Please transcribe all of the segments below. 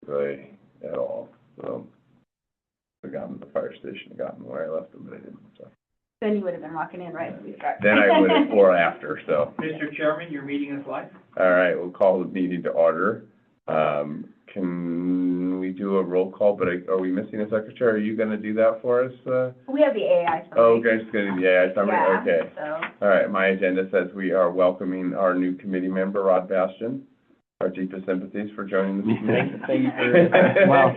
really at all. So I got in the fire station, got in where I left them, but I didn't. So. Then you would have been walking in right when we started. Then I would have, or after, so. Mr. Chairman, your meeting is live. All right, we'll call the meeting to order. Can we do a roll call, but are we missing a secretary? Are you gonna do that for us? We have the AI summary. Oh, okay, just gonna do the AI summary, Yeah, okay. so. All right, my agenda says we are welcoming our new committee member, Rod Bastian. Our deepest sympathies for joining this meeting. Thank you for, well,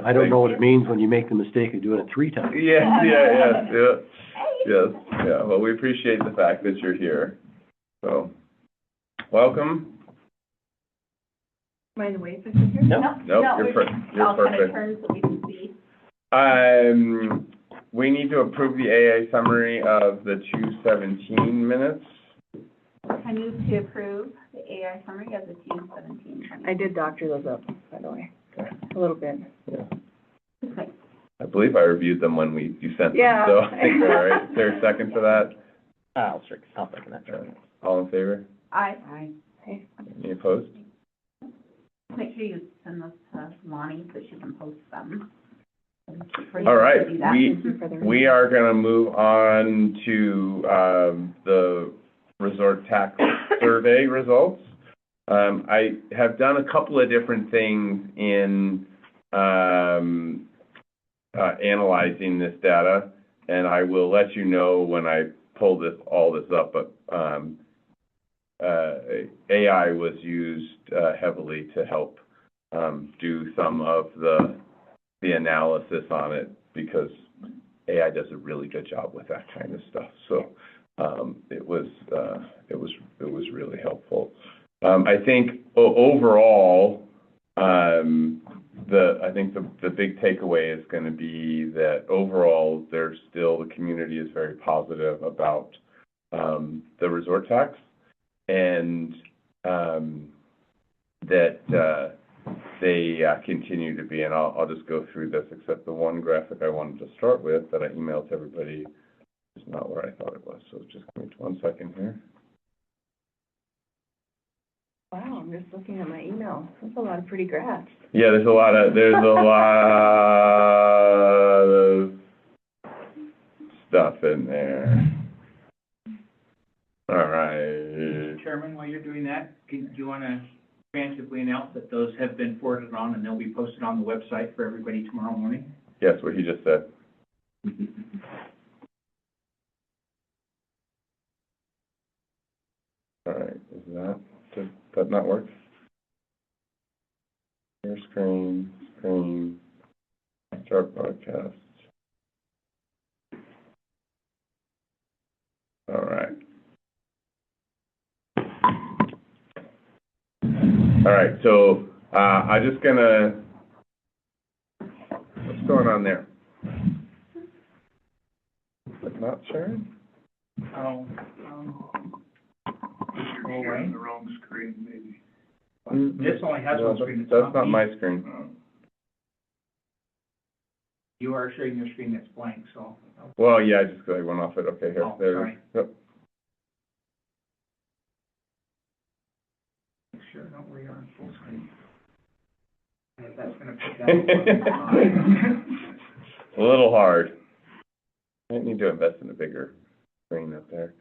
I don't know what it means when you make the mistake of doing it 3 times. Yes. Well, we appreciate the fact that you're here. So, welcome. Mind the way, if you're here? Nope. Nope, you're I'll kind of perfect. turn so we can see. We need to approve the AA summary of the 217 minutes. I move to approve the AI summary of the 217. I did doctor those up, by the way, Okay. a little bit. Yeah. Okay. I believe I reviewed them when you sent them, Yeah. so I think we're all right. Is there a second for that? I'll second that. All in favor? Aye. Any opposed? Make sure you send those to Lonnie so she can post them. All right, Do that. we are gonna move on to, the resort tax survey results. I have done a couple of different things in, analyzing this data, and I will let you know when I pull all this up, but, AI was used heavily to help do some of the analysis on it, because AI does a really good job with that kind of stuff. So it was really helpful. I think overall, I think the big takeaway is going to be that overall the community is very positive about the resort tax, and that they continue to be, and I'll just go through this, except the one graphic I wanted to start with that I emailed to everybody is not where I thought it was, so just give me 1 second here. Wow, I'm just looking at my email. That's a lot of pretty graphs. Yeah, there's a lot of stuff in there. All right. Mr. Chairman, while you're doing that, do you want to preemptively announce that those have been forwarded on and they'll be posted on the website for everybody tomorrow morning? Yes, what he just said. All right, does that not work? Share screen, start broadcast. All right. All right, so I'm just gonna, what's going on there? It's not sharing? Oh, You're on the wrong screen, maybe. this only has one screen. It's That's not me. my screen. You are sharing your screen that's blank, so. Well, yeah, I just went off it. Okay, here, Oh, there. sorry. Yep. Make sure, don't worry, you're on full screen. And that's gonna put that. A little hard. I need to invest in a bigger screen up there.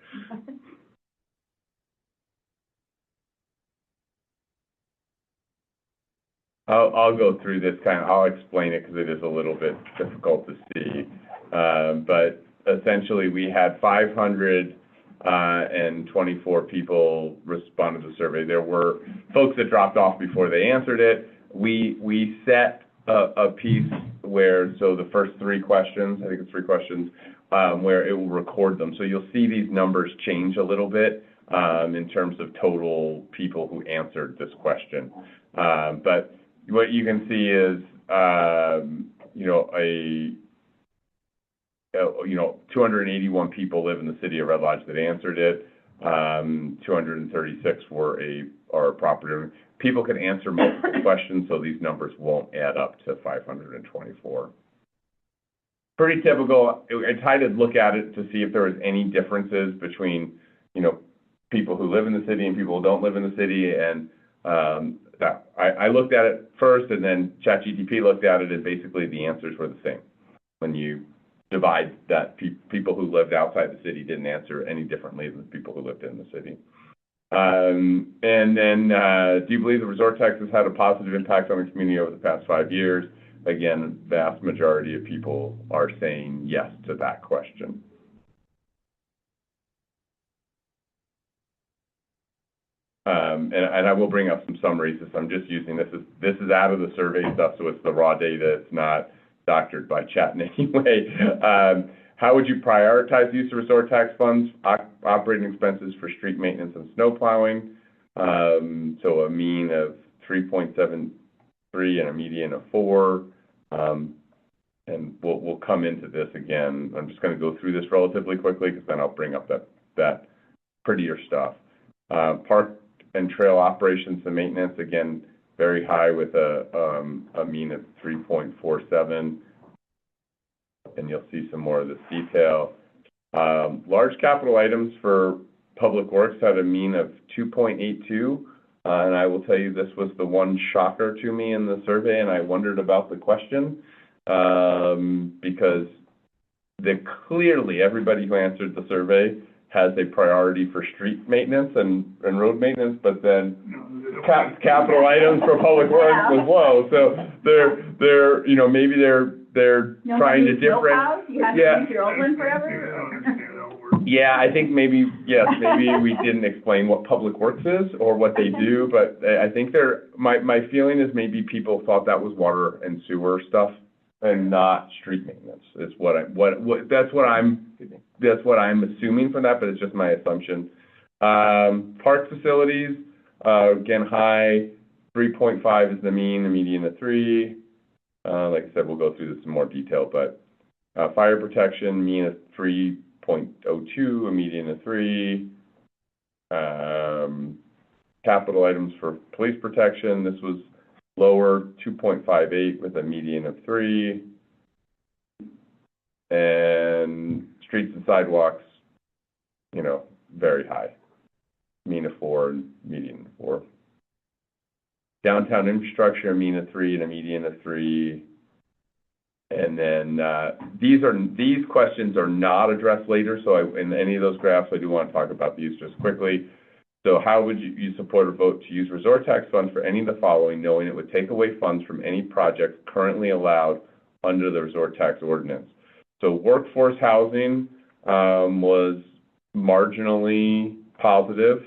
I'll go through this I'll explain it because it is a little bit difficult to see. But essentially we had 524 people respond to the survey. There were folks that dropped off before they answered it. We set a piece where, so the first 3 questions, I think it's 3 questions, where it will record them. So you'll see these numbers change a little bit in terms of total people who answered this question. But what you can see is, 281 people live in the city of Red Lodge that answered it. 236 are a property owner. People can answer multiple questions, so these numbers won't add up to 524. Pretty typical. I tried to look at it to see if there was any differences between, people who live in the city and people who don't live in the city, and that, I looked at it first, and then ChatGPT looked at it, and basically the answers were the same. When you divide that, people who lived outside the city didn't answer any differently than people who lived in the city. And then, do you believe the resort tax has had a positive impact on the community over the past 5 years? Again, vast majority of people are saying yes to that question. And I will bring up some summaries. I'm just using this is out of the survey stuff, so it's the raw data. It's not doctored by chat in any way. How would you prioritize use of resort tax funds? Operating expenses for street maintenance and snow plowing. So a mean of 3.73 and a median of 4. And we'll come into this again. I'm just going to go through this relatively quickly because then I'll bring up that prettier stuff. Park and trail operations and maintenance, again, very high with a mean of 3.47. And you'll see some more of this detail. Large capital items for Public Works had a mean of 2.82. And I will tell you, this was the one shocker to me in the survey, and I wondered about the question, because clearly everybody who answered the survey has a priority for street maintenance and road maintenance, but then capital items for Public Works was low. So they're you know, maybe they're trying to different. You have to use your old one forever? Yeah, I think maybe we didn't explain what Public Works is or what they do, but I think my feeling is maybe people thought that was water and sewer stuff and not street maintenance. Is that's what I'm assuming from that, but it's just my assumption. Park facilities, again, high, 3.5 is the mean, the median of 3. Like I said, we'll go through this in more detail, but fire protection, mean of 3.02, a median of 3. Capital items for police protection, this was lower, 2.58 with a median of 3. And streets and sidewalks, you know, very high, mean of 4 and median of 4. Downtown infrastructure, a mean of 3 and a median of 3. And then these questions are not addressed later, so in any of those graphs, I do want to talk about these just quickly. So how would you support or vote to use resort tax funds for any of the following, knowing it would take away funds from any project currently allowed under the resort tax ordinance? So workforce housing was marginally positive.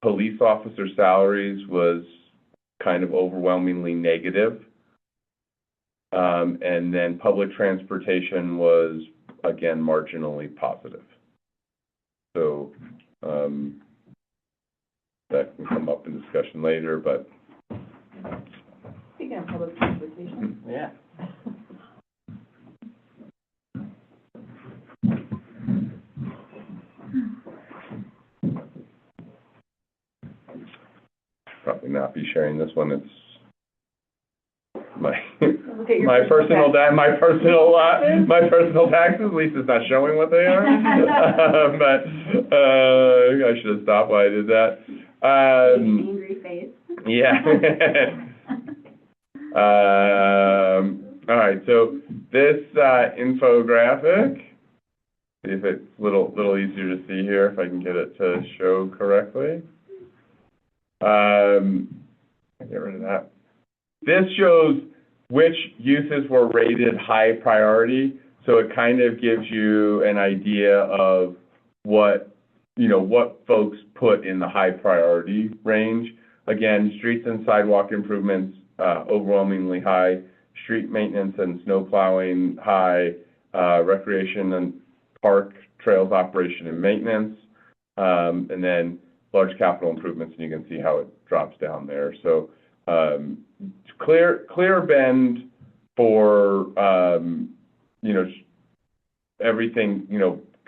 Police officer salaries was kind of overwhelmingly negative. And then public transportation was, again, marginally positive. So that can come up in discussion later, but. Speaking of public transportation. Yeah. Probably not be sharing this one. It's my Look at your my personal taxes. Lisa's not showing what they are. But I should have stopped while I did that. Angry face. Yeah. All right. So this infographic, see if it's a little easier to see here, if I can get it to show correctly. Get rid of that. This shows which uses were rated high priority, so it kind of gives you an idea of what folks put in the high priority range. Again, streets and sidewalk improvements, overwhelmingly high. Street maintenance and snow plowing, high. Recreation and park trails operation and maintenance, and then large capital improvements, and you can see how it drops down there. So clear bend for everything,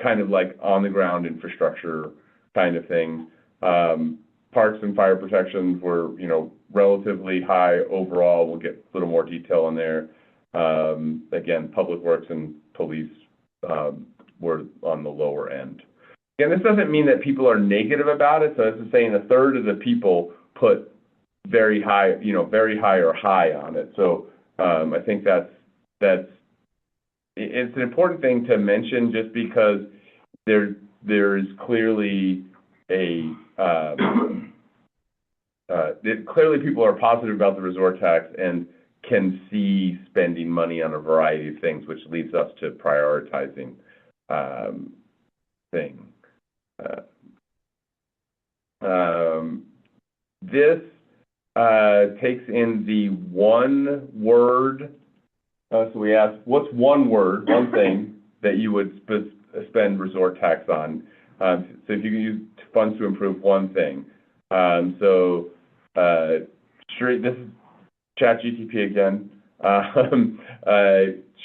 kind of like on the ground infrastructure kind of thing. Parks and fire protections were relatively high overall. We'll get a little more detail on there. Again, public works and police were on the lower end. And this doesn't mean that people are negative about it, so this is saying a third of the people put very high, very high or high on it. So, I think it's an important thing to mention just because there is clearly clearly people are positive about the resort tax and can see spending money on a variety of things, which leads us to prioritizing things. This takes in the one word. So we asked, what's one word, one thing that you would spend resort tax on? So if you can use funds to improve one thing. This is ChatGPT again.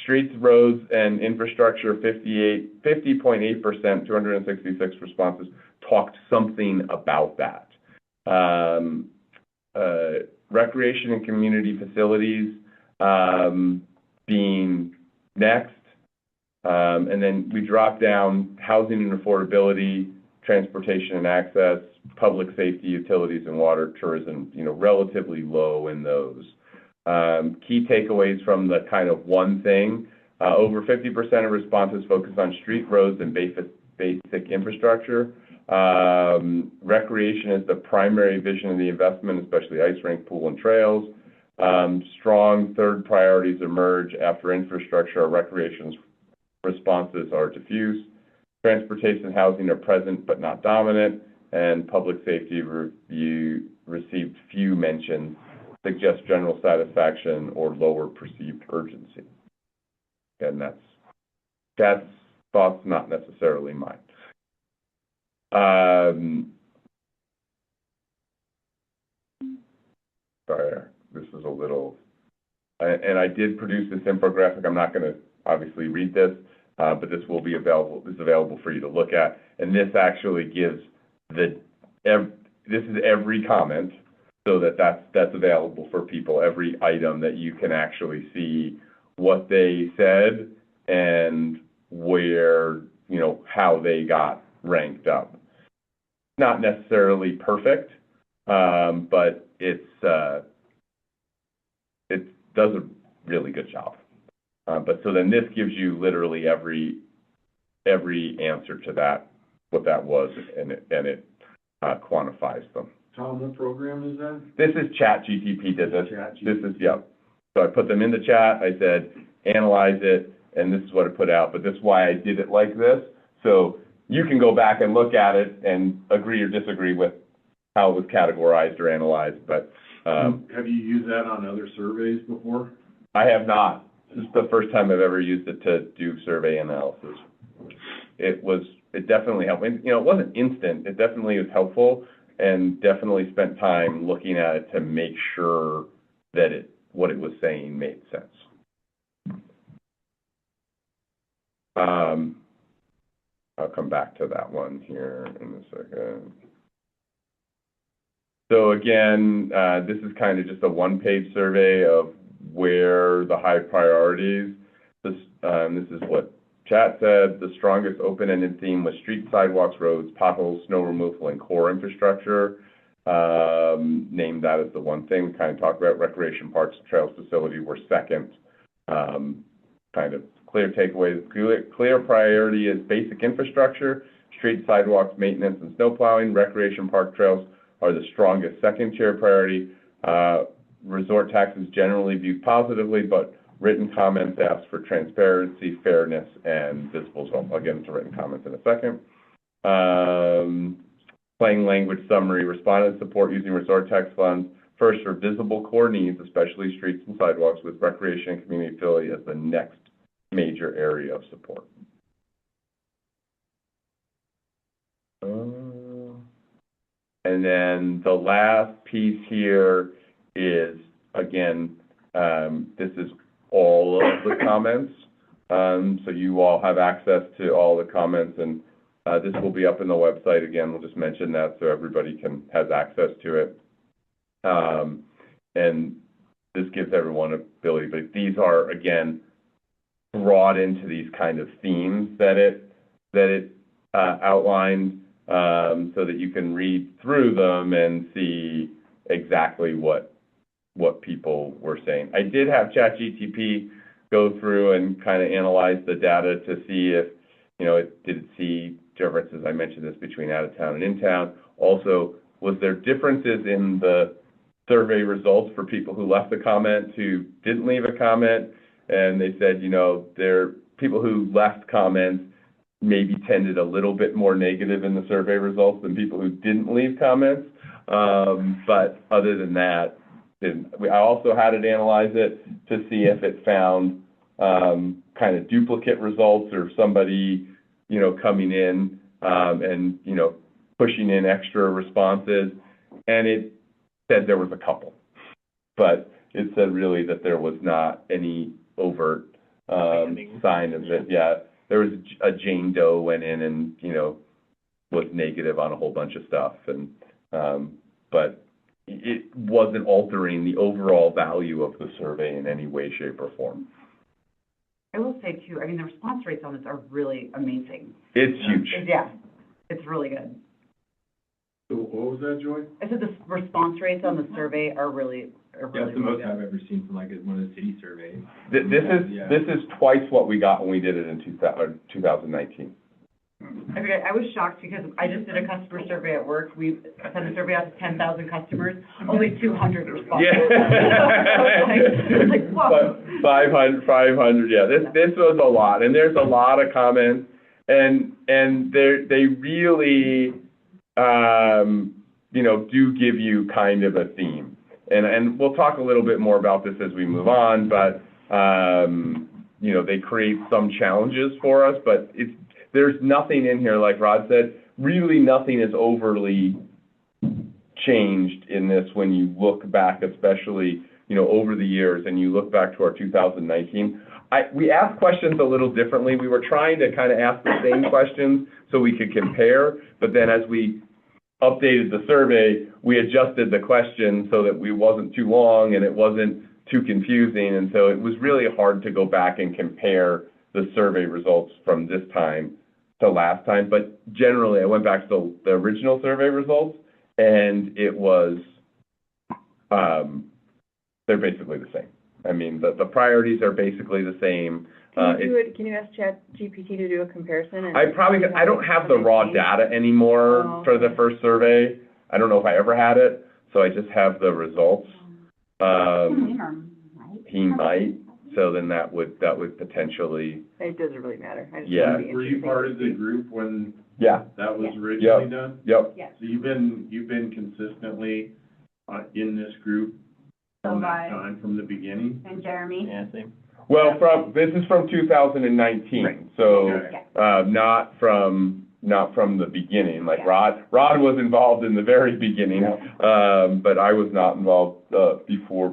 Streets, roads, and infrastructure, 50.8%, 266 responses, talked something about that. Recreation and community facilities being next. And then we drop down housing and affordability, transportation and access, public safety, utilities, and water, tourism, relatively low in those. Key takeaways from the kind of one thing, over 50% of responses focus on street, roads, and basic infrastructure. Recreation is the primary vision of the investment, especially ice rink, pool, and trails. Strong third priorities emerge after infrastructure or recreation's responses are diffuse. Transportation and housing are present but not dominant, and public safety review received few mentions, suggests general satisfaction or lower perceived urgency. And that's thoughts, not necessarily mine. Sorry, this is a little, and I did produce this infographic. I'm not going to obviously read this, but this will be available. This is available for you to look at, and this actually gives this is every comment, so that's available for people. Every item that you can actually see what they said and where how they got ranked up. Not necessarily perfect, but it does a really good job. But so then this gives you literally every answer to that, what that was, and it quantifies them. Tom, what program is that? This is ChatGPT did this. ChatGPT. This is, yep. So I put them in the chat. I said, analyze it, and this is what it put out. But this is why I did it like this. So you can go back and look at it and agree or disagree with how it was categorized or analyzed. But Have you used that on other surveys before? I have not. This is the first time I've ever used it to do survey analysis. It definitely helped. It wasn't instant. It definitely was helpful, and definitely spent time looking at it to make sure that what it was saying made sense. I'll come back to that one here in a second. So again, this is kind of just a one-page survey of where the high priorities. This is what chat said. The strongest open-ended theme was street, sidewalks, roads, potholes, snow removal, and core infrastructure. Named that as the one thing. We kind of talked about recreation, parks, trails, facility were second. Kind of clear takeaways. Clear priority is basic infrastructure, street, sidewalks, maintenance, and snow plowing. Recreation, park, trails are the strongest second-tier priority. Resort tax is generally viewed positively, but written comments ask for transparency, fairness, and visible. So I'll get into written comments in a second. Plain language summary, respondent support using resort tax funds. First, for visible core needs, especially streets and sidewalks, with recreation and community facility as the next major area of support. And then the last piece here is, again, this is all of the comments. So you all have access to all the comments, and this will be up in the website. Again, we'll just mention that so everybody has access to it. And this gives everyone ability, but these are, again, brought into these kind of themes that it outlined, so that you can read through them and see exactly what people were saying. I did have ChatGPT go through and kind of analyze the data to see if, did it see differences, I mentioned this, between out of town and in town. Also, was there differences in the survey results for people who left a comment, who didn't leave a comment? And they said, people who left comments maybe tended a little bit more negative in the survey results than people who didn't leave comments. But other than that, I also had it analyze it to see if it found kind of duplicate results or somebody, coming in and, pushing in extra responses. And it said there was a couple, but it said really that there was not any overt sign of it. Yeah, there was a Jane Doe went in and, was negative on a whole bunch of stuff. And but it wasn't altering the overall value of the survey in any way, shape, or form. I will say too, the response rates on this are really amazing. It's huge. Yeah, it's really good. So what was that, Joy? I said the response rates on the survey are really That's the most good. I've ever seen from like one of the city surveys. This is twice what we got when we did it in 2019. I was shocked because I just did a customer survey at work. We sent a survey out to 10,000 customers, only 200 responded. It's like, whoa. 500, yeah. This was a lot, and there's a lot of comments, and they really, do give you kind of a theme. And we'll talk a little bit more about this as we move on, but, they create some challenges for us, but there's nothing in here, like Rod said, really nothing is overly changed in this when you look back, especially, over the years, and you look back to our 2019. We asked questions a little differently. We were trying to kind of ask the same questions so we could compare, but then as we updated the survey, we adjusted the question so that it wasn't too long and it wasn't too confusing, and so it was really hard to go back and compare the survey results from this time to last time. But generally, I went back to the original survey results, and it was, they're basically the same. The priorities are basically the same. Can you ask ChatGPT to do a comparison? And I don't have the raw data anymore for the first survey. I don't know if I ever had it, so I just have the results. He might. So then that would potentially. It doesn't really matter. I just Yeah. want to be Were you interesting part to of the see. group when Yeah. that was Yeah. originally done? Yep. Yes. So you've been consistently in this group from that time, from the beginning? And Jeremy? Yeah, same. Well, this is from 2019, Right. so Yeah. not from the beginning. Like Rod was involved in the very beginning, but I was not involved before.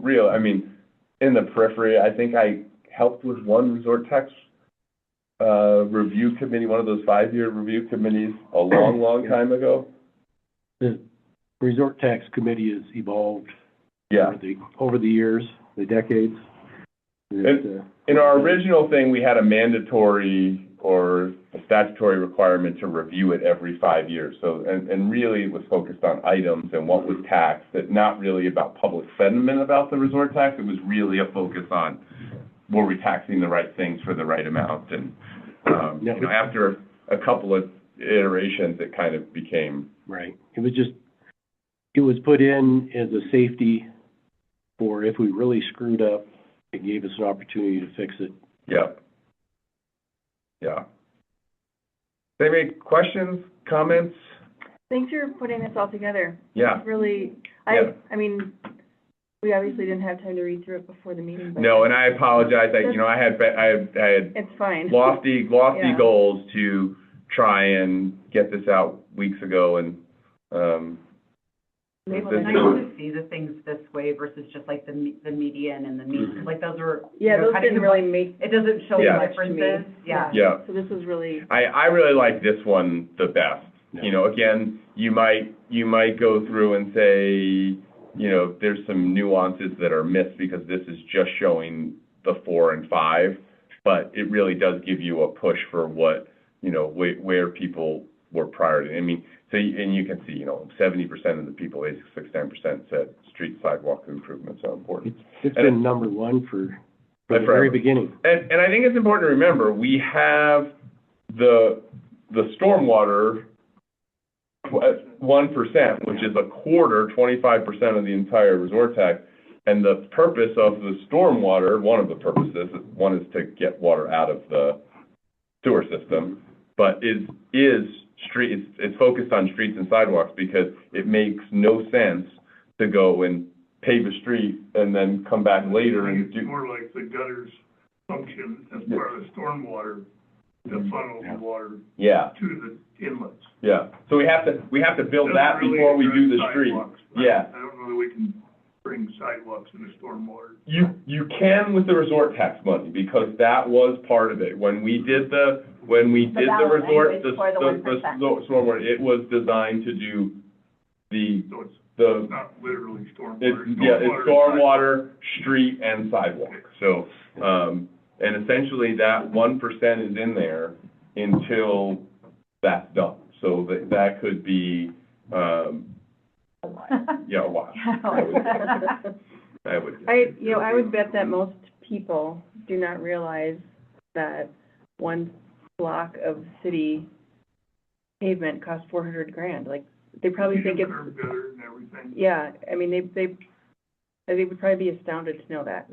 In the periphery, I think I helped with one resort tax review committee, one of those 5-year review committees, a long time ago. The resort tax committee has evolved Yeah. over the years, the decades. In our original thing, we had a mandatory or a statutory requirement to review it every 5 years. So, and really it was focused on items and what was taxed, not really about public sentiment about the resort tax. It was really a focus on, were we taxing the right things for the right amount? And, after a couple of iterations, it kind of became. Right. It was put in as a safety for if we really screwed up, it gave us an opportunity to fix it. Yep. Yeah. Any questions, comments? Thanks for putting this all together. Yeah. It's really, Yeah. we obviously didn't have time to read through it before the meeting, but. No, and I apologize. I had It's fine. lofty Yeah. goals to try and get this out weeks ago, and It's nice to see the things this way versus just like the median and the mean, 'cause like those are. Yeah, those kind of didn't really make It doesn't show Yeah. the differences, yeah. Yeah. So this was really, I really like this one the best. Yeah. Again, you might go through and say, there's some nuances that are missed because this is just showing the 4 and 5, but it really does give you a push for what you know, where people were priority. I mean, so, and you can see, you know, 70% of the people, 69% said street sidewalk improvements are important. It's And been number one from the Forever. very beginning. And I think it's important to remember, we have the stormwater at 1%, which is a quarter, 25% of the entire resort tax. And the purpose of the stormwater, one of the purposes, one is to get water out of the sewer system, but it's focused on streets and sidewalks because it makes no sense to go and pave a street and then come back later and do. It's more like the gutters function as part of the stormwater to funnel the water Yeah, to the inlets. yeah. So we have to build that Doesn't really before we do the address street. sidewalks. Yeah. I don't know that we can bring sidewalks into stormwater. You can with the resort tax money, because that was part of it. When we did the ballot resort, language for the 1%. stormwater, it was designed to do So it's the, not literally stormwater. it's stormwater, street, and sidewalk. So, and essentially that 1% is in there until that's done. So that could be, yeah, a while. I would. I would bet that most people do not realize that one block of city pavement costs $400,000. Like, they probably think it's, Curb gutter and everything. yeah, I mean, they would probably be astounded to know that.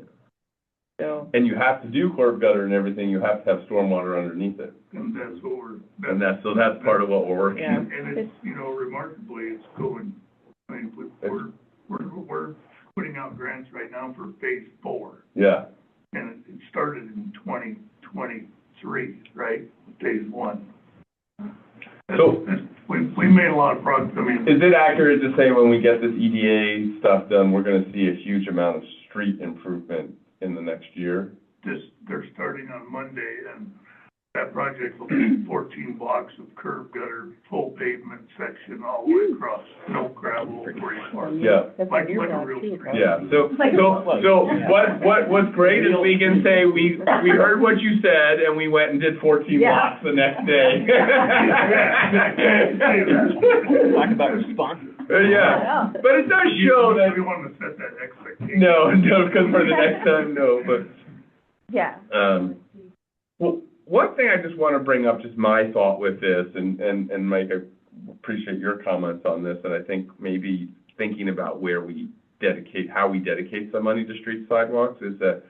So, And you have to do curb gutter and everything, you have to have stormwater underneath it. And that's what And that's part of what we're working yeah. on. And it's, remarkably, it's going, I mean, we're putting out grants right now for phase 4. Yeah, And it started in 2023, right? Phase 1. So- We made a lot of progress. I mean, is it accurate to say when we get this EDA stuff done, we're gonna see a huge amount of street improvement in the next year? they're starting on Monday, and that project will be 14 blocks of curb gutter, full pavement section all the way across, no gravel, where you park. Yeah. That's Like on your a block real too, street. right? Yeah, so what's great is we can say, we heard what you said, and we went and did 14 Yeah. blocks the next day. Talk about responses. Yeah, but it does show that, We want to set that expectation. no, because for the next time, no, but. Yeah. Well, one thing I just want to bring up, just my thought with this, and Mike, I appreciate your comments on this, and I think maybe thinking about how we dedicate some money to street sidewalks is that,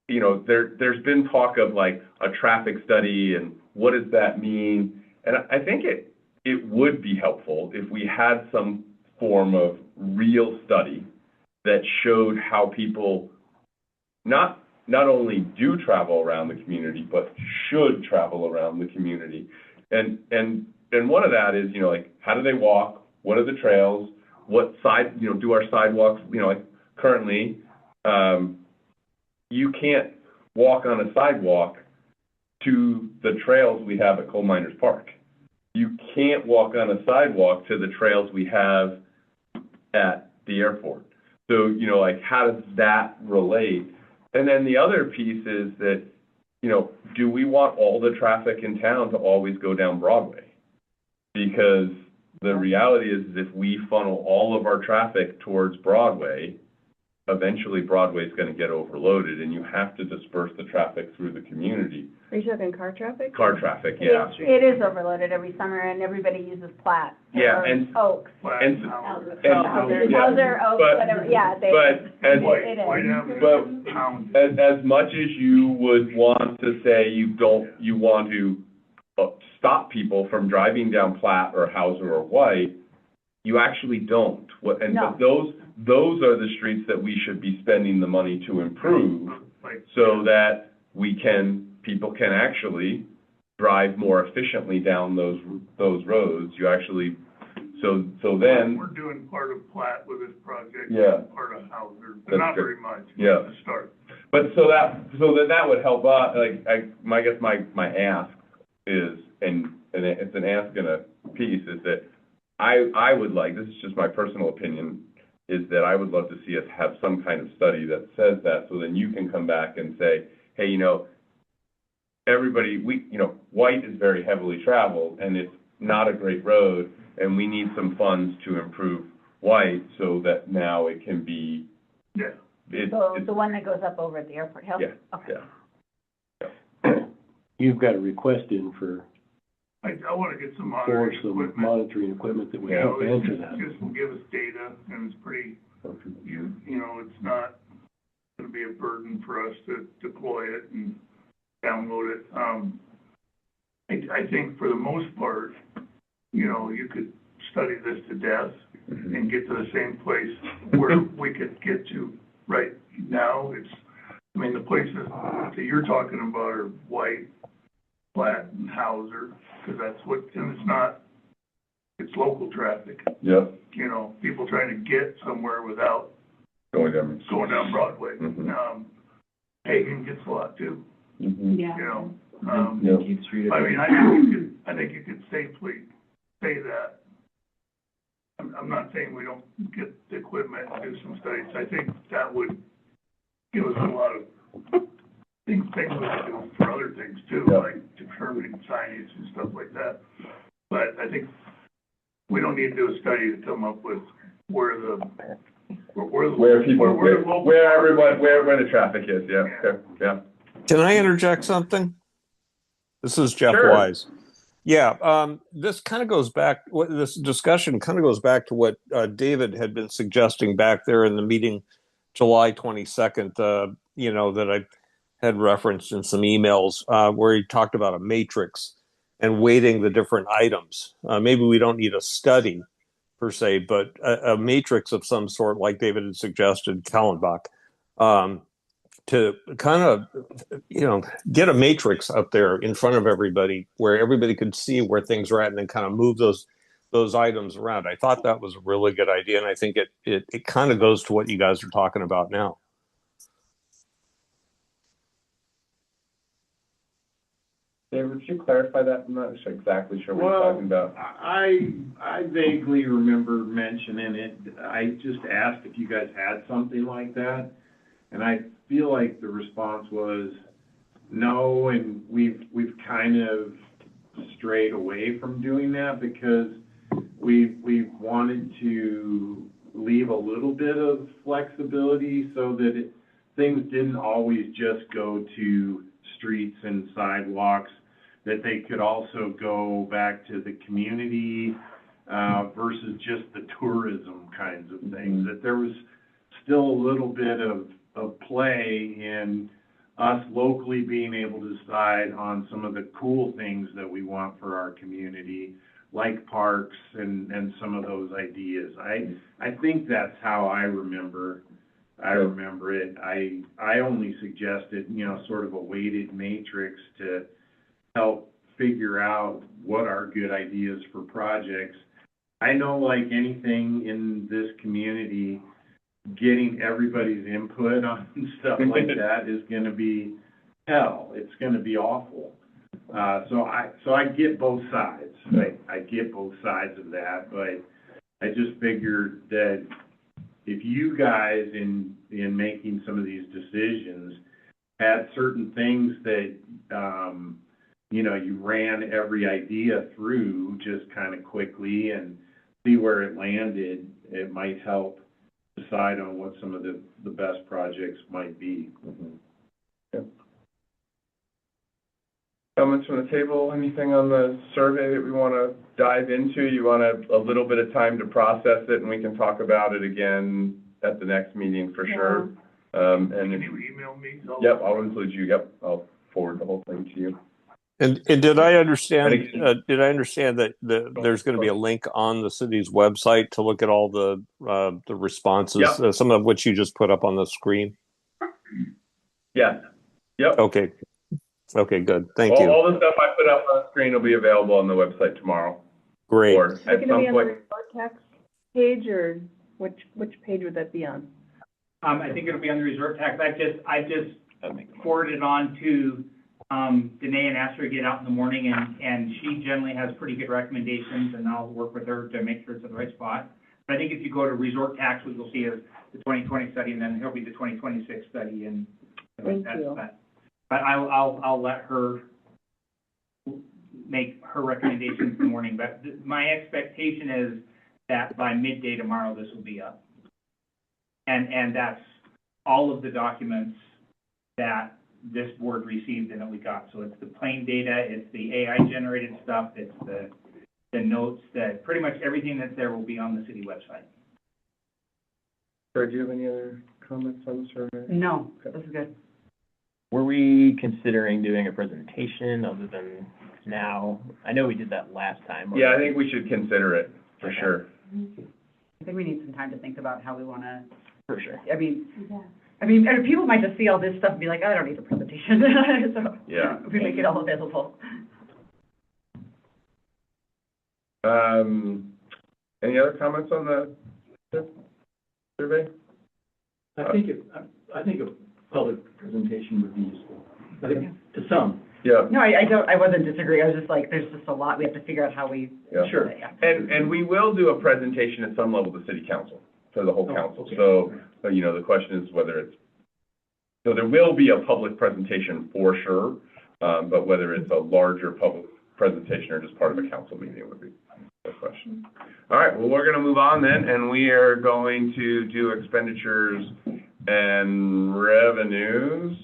there's been talk of like a traffic study and what does that mean? And I think it would be helpful if we had some form of real study that showed how people not only do travel around the community, but should travel around the community. And one of that is, like, how do they walk? What are the trails? What side, do our sidewalks, like currently, you can't walk on a sidewalk to the trails we have at Coal Miners Park. You can't walk on a sidewalk to the trails we have at the airport. So, like, how does that relate? And then the other piece is that, do we want all the traffic in town to always go down Broadway? Because the reality is if we funnel all of our traffic towards Broadway, eventually Broadway's going to get overloaded, and you have to disperse the traffic through the community. Are you talking car traffic? Car traffic, yeah. It is overloaded every summer, and everybody uses Platt. Yeah, or and- Oaks. And, Hauser, yeah. Oaks, But- whatever, yeah, they. But as, It is. White Avenue, But- pound. as much as you would want to say you want to stop people from driving down Platt or Hauser or White, you actually don't. But those are the streets that we should be spending the money to improve, Like, so that people can actually drive more efficiently down those roads. You actually, so then, we're doing part of Platt with this project. Yeah. and part of Hauser, That's not good. very much. Yeah. To start. but so then that would help out, I guess my ask is, and it's an ask and a piece, is that I would like, this is just my personal opinion, is that I would love to see us have some kind of study that says that, so then you can come back and say, hey, everybody, White is very heavily traveled, and it's not a great road, and we need some funds to improve White so that now it can be, Yeah. So the one that goes up over at the airport hill? yeah, Okay. yeah. You've got a request in for I wanna get some for monitoring some equipment. monitoring equipment that would You help know, answer it that. just will give us data, and it's pretty, it's not gonna be a burden for us to deploy it and download it. I think for the most part, you could study this to death and get to the same place where we could get to right now. The places that you're talking about are White, Platt, and Hauser, because and it's local traffic. Yep, People trying to get somewhere without going down. going down Broadway. Mhm. Hagen gets a lot too, Mhm. Yeah. Yep. Keith Street. I think you could safely say that. I'm not saying we don't get the equipment and do some studies. I think that would give us a lot of things we could do for other things too, Yeah. like determining signage and stuff like that. But I think we don't need to do a study to come up with where the the traffic is, yeah, okay, yeah. Can I interject something? This is Jeff Sure. Wise. Yeah, this kind of goes back, this discussion kind of goes back to what David had been suggesting back there in the meeting July 22nd, that I had referenced in some emails where he talked about a matrix and weighting the different items. Maybe we don't need a study per se, but a matrix of some sort, like David had suggested, Kallenbach, to kind of, get a matrix up there in front of everybody where everybody could see where things are at and then kind of move those items around. I thought that was a really good idea, and I think it kind of goes to what you guys are talking about now. David, would you clarify that? I'm not exactly sure what you're talking about. I vaguely remember mentioning it. I just asked if you guys had something like that, and I feel like the response was no, and we've kind of strayed away from doing that because we wanted to leave a little bit of flexibility so that things didn't always just go to streets and sidewalks, that they could also go back to the community versus just the tourism kinds of things, that there was still a little bit of play in us locally being able to decide on some of the cool things that we want for our community, like parks and some of those ideas. I think that's how I remember it. I only suggested, sort of a weighted matrix to help figure out what are good ideas for projects. I know, like anything in this community, getting everybody's input on stuff like that is going to be hell. It's going to be awful. So I get both sides. I get both sides of that, but I just figured that if you guys in making some of these decisions had certain things that you ran every idea through just kind of quickly and see where it landed, it might help decide on what some of the best projects might be. Mm-hmm. Yep. Comments from the table? Anything on the survey that we want to dive into? You want a little bit of time to process it, and we can talk about it again at the next meeting for sure. And Can you email me? Yep, I'll include you. Yep, I'll forward the whole thing to you. And did I understand? Did I understand that there's going to be a link on the city's website to look at all the responses, Yep. Some of which you just put up on the screen? Yes. Yep. Okay. Okay. Good. Thank you. All the stuff I put up on the screen will be available on the website tomorrow. Great. Or Is at it some going to be on the point. resort tax page, or which page would that be on? I think it'll be on the resort tax. I just forwarded it on to Danae and asked her to get out in the morning, and she generally has pretty good recommendations, and I'll work with her to make sure it's in the right spot. But I think if you go to resort tax, what you'll see is the 2020 study, and then there'll be the 2026 study, and Thank you. But I'll let her make her recommendations in the morning, but my expectation is that by midday tomorrow, this will be up. And that's all of the documents that this board received and that we got. So it's the plain data, it's the AI-generated stuff, it's the notes, that pretty much everything that's there will be on the city website. Sarah, do you have any other comments on the survey? No, this is good. Were we considering doing a presentation other than now? I know we did that last time. Yeah, I think we should consider it, for Okay. sure. I think we need some time to think about how we wanna, For sure. and people might just see all this stuff and be like, I don't need a presentation, so. Yeah. We make it all available. Any other comments on the survey? I think a public presentation would be useful, to some. Yeah. No, I wasn't disagreeing, I was just like, there's just a lot, we have to figure out how we. Yeah. Sure. Yeah. And we will do a presentation at some level to city council, to the whole Oh, council. okay. So, you know, the question is whether it's, so there will be a public presentation for sure, but whether it's a larger public presentation or just part of a council meeting would be the question. All right, well, we're gonna move on then, and we are going to do expenditures and revenues.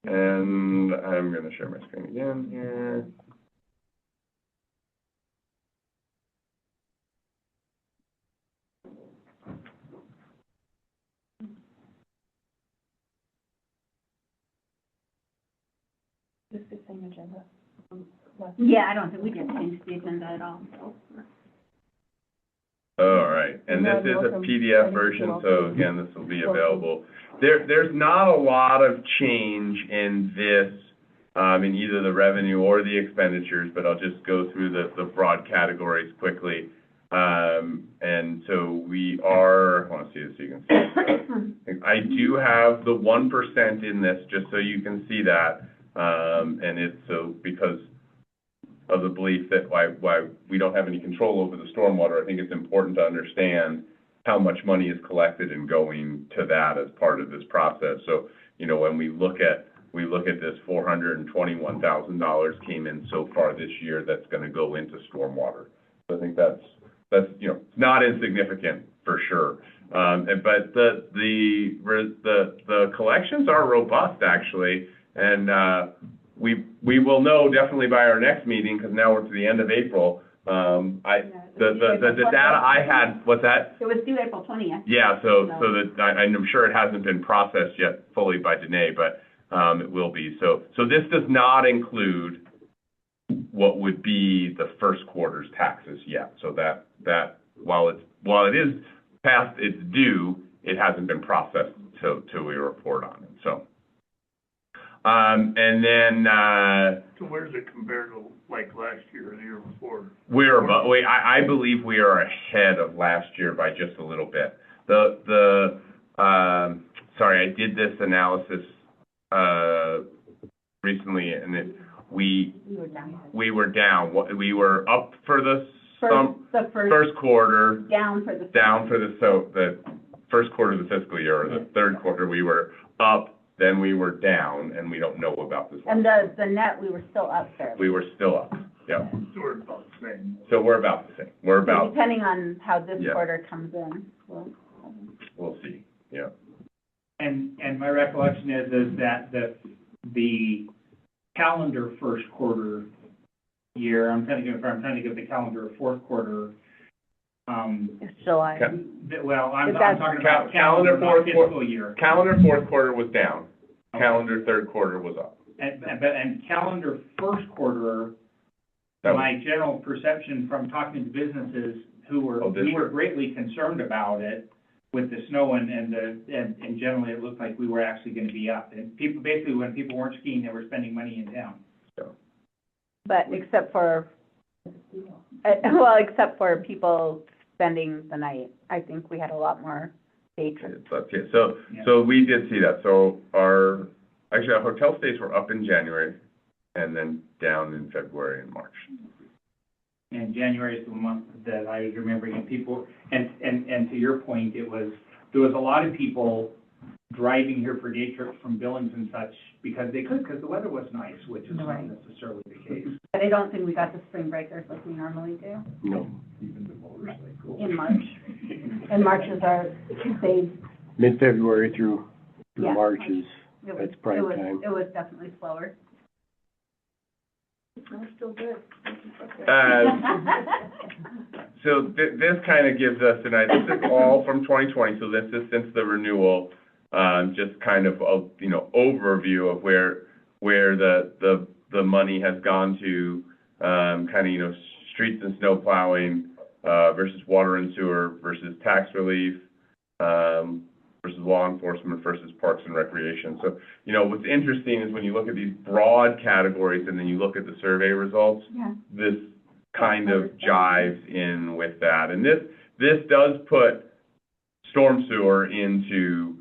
And I'm gonna share my screen again here. Just the same agenda. Yeah, I don't think we didn't change the agenda at all, so. All right, and this is a Welcome. PDF version, so again, this will be available. There's not a lot of change in this, in either the revenue or the expenditures, but I'll just go through the broad categories quickly. And so we are, I want to see this so you can see. I do have the 1% in this, just so you can see that. And it's so because of the belief that why we don't have any control over the stormwater, I think it's important to understand how much money is collected and going to that as part of this process. So, you know, when we look at this, $421,000 came in so far this year that's going to go into stormwater. So I think that's you know, not insignificant for sure. But the collections are robust actually, and we will know definitely by our next meeting, because now we're to the end of April. The data I had, what's that? It was due April 20th. Yeah, so that, I'm sure it hasn't been processed yet fully by Danae, but it will be. So this does not include what would be the first quarter's taxes yet. So that while it is past its due, it hasn't been processed till we report on it. So and then So where does it compare to like last year or the year before? I believe we are ahead of last year by just a little bit. Sorry, I did this analysis recently, and we were down. We were up for the first quarter, Down for the. the first quarter of the fiscal year, or the third quarter, we were up. Then we were down, and we don't know about this one. And the net, we were still up there. We were still up, yeah. So we're about the same. So we're about the same. We're about, Depending on how this Yeah. quarter comes in, we'll see, yeah. And my recollection is that the calendar first quarter year, I'm trying to give the calendar fourth quarter, It's July. well, I'm That's- talking about Calendar calendar, not fourth fiscal year. Calendar fourth quarter was down. Calendar third quarter was up. And calendar first quarter, That my general perception from talking to businesses who were greatly concerned about it with the snow and generally it looked like we were actually gonna be up. And people, basically, when people weren't skiing, they were spending money in town. but except for people spending the night, I think we had a lot more day trips. So we did see that. So our hotel stays were up in January and then down in February and March. And January is the month that I was remembering, and people, and to your point, there was a lot of people driving here for day trips from Billings and such because they could, because the weather was nice, which is not Right. necessarily the case. But I don't think we got the spring breakers like we normally do No, in March. And March is our, they, mid-February through Yeah. March is, it was, that's prime it was, time. it was definitely slower. It's still good. So this kind of gives us an idea, this is all from 2020, so this is since the renewal, just kind of a, you know, overview of where the money has gone to, kind of, you know, streets and snow plowing, versus water and sewer, versus tax relief, versus law enforcement, versus parks and recreation. So, you know, what's interesting is when you look at these broad categories and then you look at the survey results, Yeah. this kind of jives in with that. And this does put storm sewer into,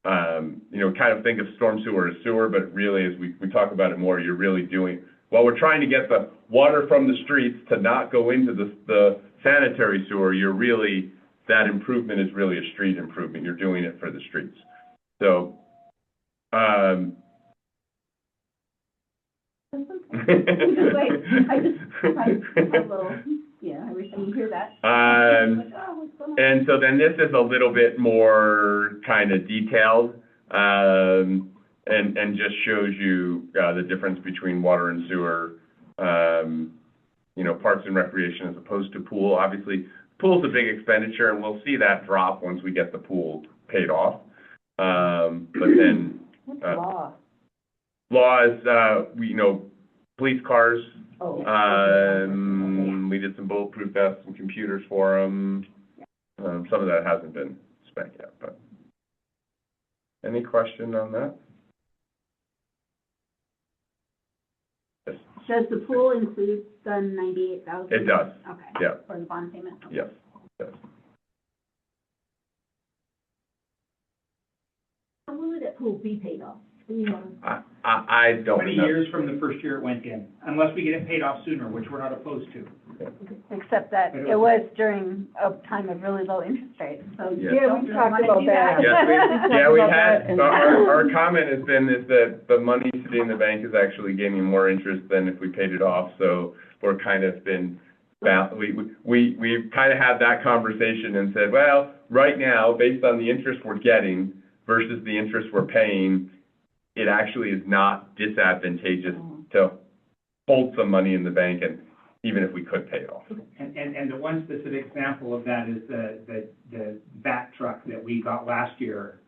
you know, kind of think of storm sewer as sewer, but really as we talk about it more, you're really doing, while we're trying to get the water from the streets to not go into the sanitary sewer, you're really, that improvement is really a street improvement. You're doing it for the streets. So, Yeah, every time you hear that. And so then this is a little bit more kind of detailed, and just shows you the difference between water and sewer, you know, parks and recreation as opposed to pool. Obviously, pool's a big expenditure, and we'll see that drop once we get the pool paid off. But then What's law? law is, you know, police cars. Oh. We did some bulletproof vests, some computers for them. Some of that hasn't been spent yet, but. Any question on that? Yes. Does the pool include the 98,000? It does. Okay. Yeah. For the bond payment? Okay. Yes, yes. How will that pool be paid off? I don't 20 know. years from the first year it went in, unless we get it paid off sooner, which we're not opposed to. Except that it was during a time of really low interest rates, so you Yeah. don't we really talked wanna about do that. Yes, yeah, Talked we've about had, that and- our comment has been is that the money sitting in the bank is actually gaining more interest than if we paid it off, so we're kind of been, we've kind of had that conversation and said, well, right now, based on the interest we're getting versus the interest we're paying, it actually is not disadvantageous to hold some money in the bank, and even if we could pay it off. And the one specific example of that is the bat truck that we got last year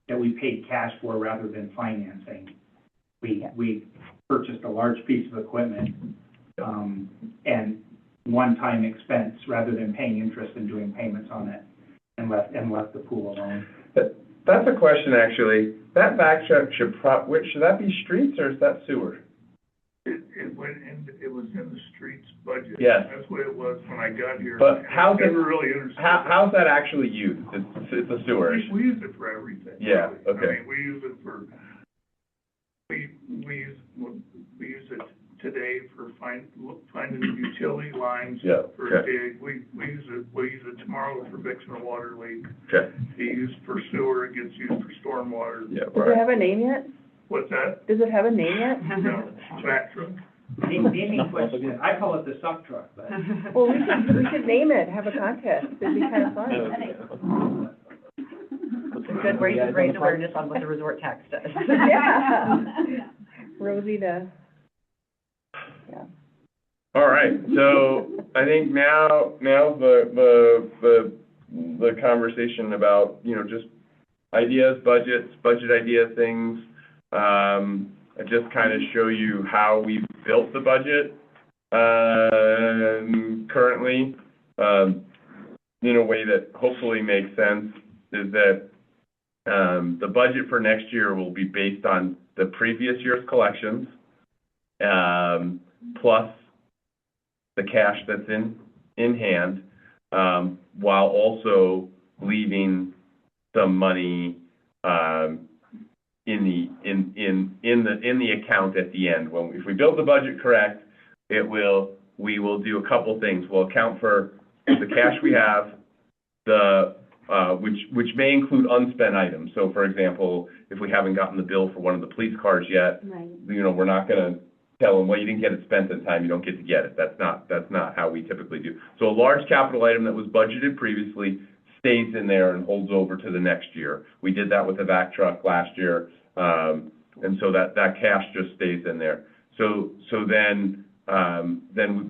that we paid cash for rather than financing. We purchased a large piece of equipment, and one-time expense rather than paying interest and doing payments on it, and left the pool alone. That's a question, actually. That back truck should that be streets or is that sewer? It went in, it was in the streets budget. Yes. That's what it was when I got here. But how's I it- never really understood. How's that actually used? It's a sewer. We use it for everything. Yeah, really. okay. I mean, we use it for, we use it today for finding utility lines Yeah, for okay. dig. We use it tomorrow for fixing a water leak. Okay, It used for sewer, it gets used for stormwater. yeah, Does it right. have a name yet? What's that? Does it have a name yet? No, back truck. Naming question, I call it the suck truck, but. Well, we should name it, have a contest, it'd be kind of fun. Good way to raise awareness on what the resort tax does. Yeah. Rosita. Yeah. All right, so I think now the conversation about, you know, just ideas, budget idea things, I just kind of show you how we've built the budget, currently, in a way that hopefully makes sense, is that, the budget for next year will be based on the previous year's collections, plus the cash that's in hand, while also leaving some money, in the account at the end. If we build the budget correct, we will do a couple things. We'll account for the cash we have, the which may include unspent items. So for example, if we haven't gotten the bill for one of the police cars yet, Right. we're not gonna tell them, well, you didn't get it spent in time, you don't get to get it. That's not how we typically do. So a large capital item that was budgeted previously stays in there and holds over to the next year. We did that with the vac truck last year, and so that cash just stays in there.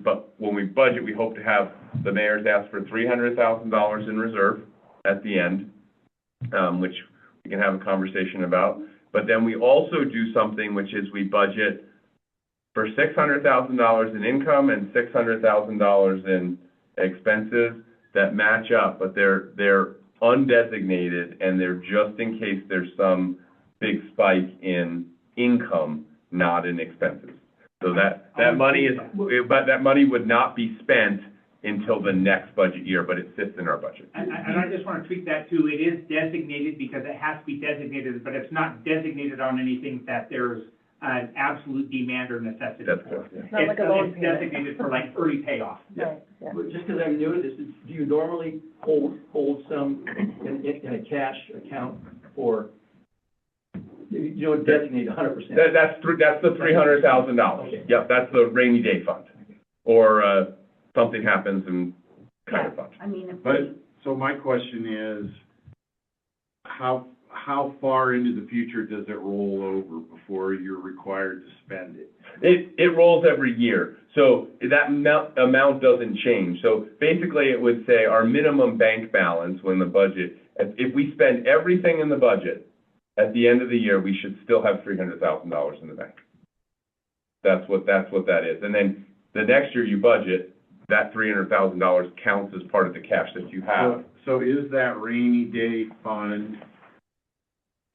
But when we budget, we hope to have the mayor's ask for $300,000 in reserve at the end, which we can have a conversation about. But then we also do something, which is we budget for $600,000 in income and $600,000 in expenses that match up, but they're undesignated, and they're just in case there's some big spike in income, not in expenses. So that money would not be spent until the next budget year, but it sits in our budget. And I just want to tweak that too. It is designated because it has to be designated, but it's not designated on anything that there's an absolute demand or necessity That's for. correct. It's not like a loan It's payment. designated for like early payoff. Right, yeah. But just because I'm new to this, do you normally hold some in a cash account for, you don't designate 100%? That's the $300,000. Okay. Yep, that's the rainy day fund, or something happens and kind of fund. I mean, if But, so my question is, how far into the future does it roll over before you're required to spend it? It rolls every year, so that amount doesn't change. So basically, it would say our minimum bank balance when the budget, if we spend everything in the budget, at the end of the year, we should still have $300,000 in the bank. That's what that is. And then the next year you budget, that $300,000 counts as part of the cash that you have. So is that rainy day fund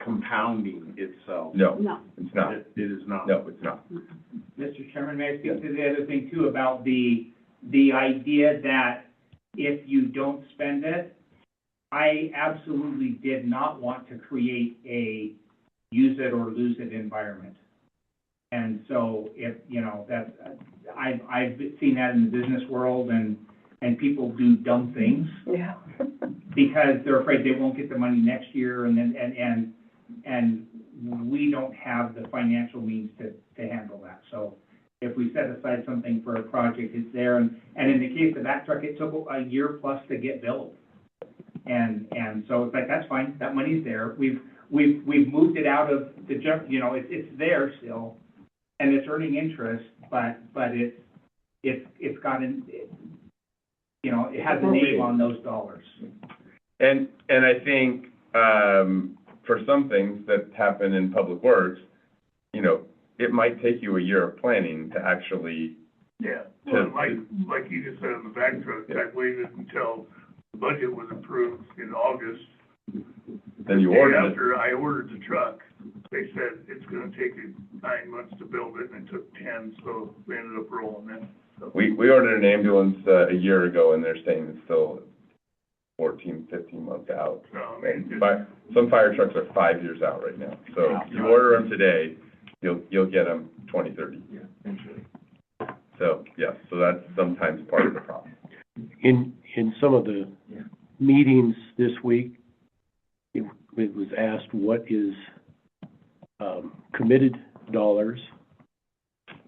compounding itself? No, no. it's not. It is not? No, it's not. Mr. Chairman, may I speak to the other thing too about the idea that if you don't spend it, I absolutely did not want to create a use it or lose it environment. And so if, that's, I've seen that in the business world, and people do dumb things Yeah. because they're afraid they won't get the money next year, and we don't have the financial means to handle that. So if we set aside something for a project, it's there, and in the case of that truck, it took a year plus to get built. And so it's like, that's fine, that money's there. We've moved it out of the junk, it's there still, and it's earning interest, but it's got it has a name on those dollars. And I think, for some things that happen in public works, it might take you a year of planning to actually. Yeah, well, like you just said on the back truck, I waited until the budget was approved in August. Then you The day order it. after I ordered the truck, they said it's gonna take you 9 months to build it, and it took 10, so we ended up rolling it. So, We ordered an ambulance a year ago, and they're saying it's still 14, 15 months out. But some fire trucks are 5 years out right now. So if you order them today, you'll get them 20, 30. Yeah, eventually. So, yeah, so that's sometimes part of the problem. In some of the meetings this week, it was asked, what is, committed dollars?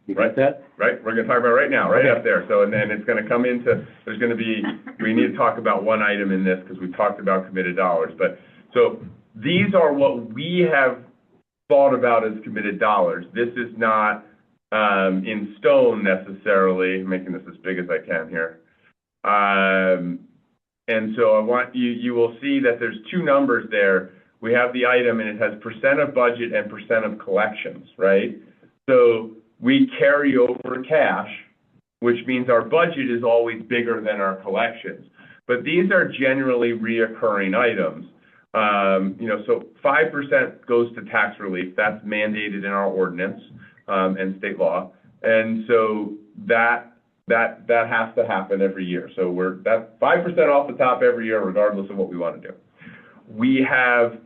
You got that? Right, we're gonna talk about it right now, right up there. So, and then it's gonna come into, we need to talk about one item in this, because we talked about committed dollars. But, so, these are what we have thought about as committed dollars. This is not, in stone necessarily, I'm making this as big as I can here. And so I want you will see that there's two numbers there. We have the item, and it has percent of budget and percent of collections, right? So we carry over cash, which means our budget is always bigger than our collections. But these are generally reoccurring items. So 5% goes to tax relief. That's mandated in our ordinance, and state law. And so that has to happen every year. So that's 5% off the top every year, regardless of what we want to do. We have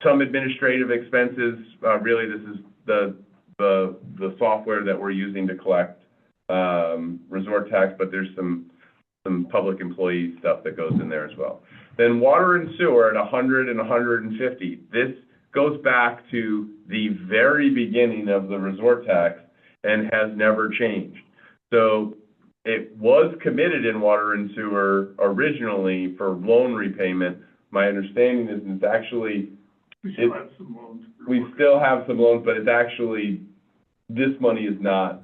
some administrative expenses. Really, this is the software that we're using to collect resort tax, but there's some some public employee stuff that goes in there as well. Then water and sewer at 100 and 150. This goes back to the very beginning of the resort tax and has never changed. So it was committed in water and sewer originally for loan repayment. My understanding is it's actually, We still have some loans. we still have some loans, but it's actually, this money is not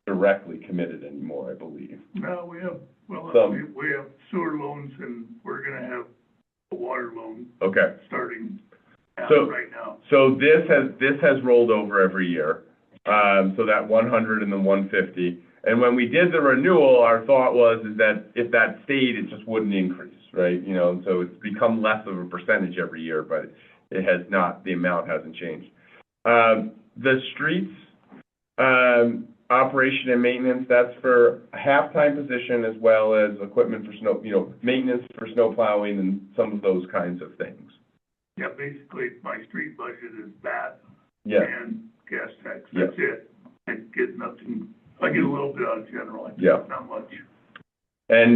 directly committed anymore, I believe. No, we have, well, Some. we have sewer loans and we're gonna have a water loan Okay. starting out So- right now. So this has rolled over every year, so that 100 and the 150. And when we did the renewal, our thought is that if that stayed, it just wouldn't increase, right? You know, so it's become less of a percentage every year, but it has not, the amount hasn't changed. The streets, operation and maintenance, that's for a half-time position as well as equipment for snow, you know, maintenance for snow plowing and some of those kinds of things. Yeah, basically, my street budget is that Yeah, and gas tax, Yeah. that's it. I get nothing, I get a little bit out of general, Yeah. not much. and,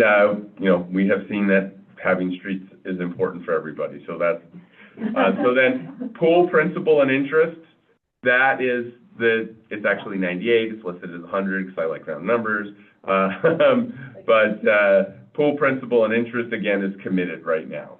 you know, we have seen that having streets is important for everybody, so that's, so then pool principal and interest, that is it's actually 98, it's listed as 100 because I like round numbers. But pool principal and interest, again, is committed right now.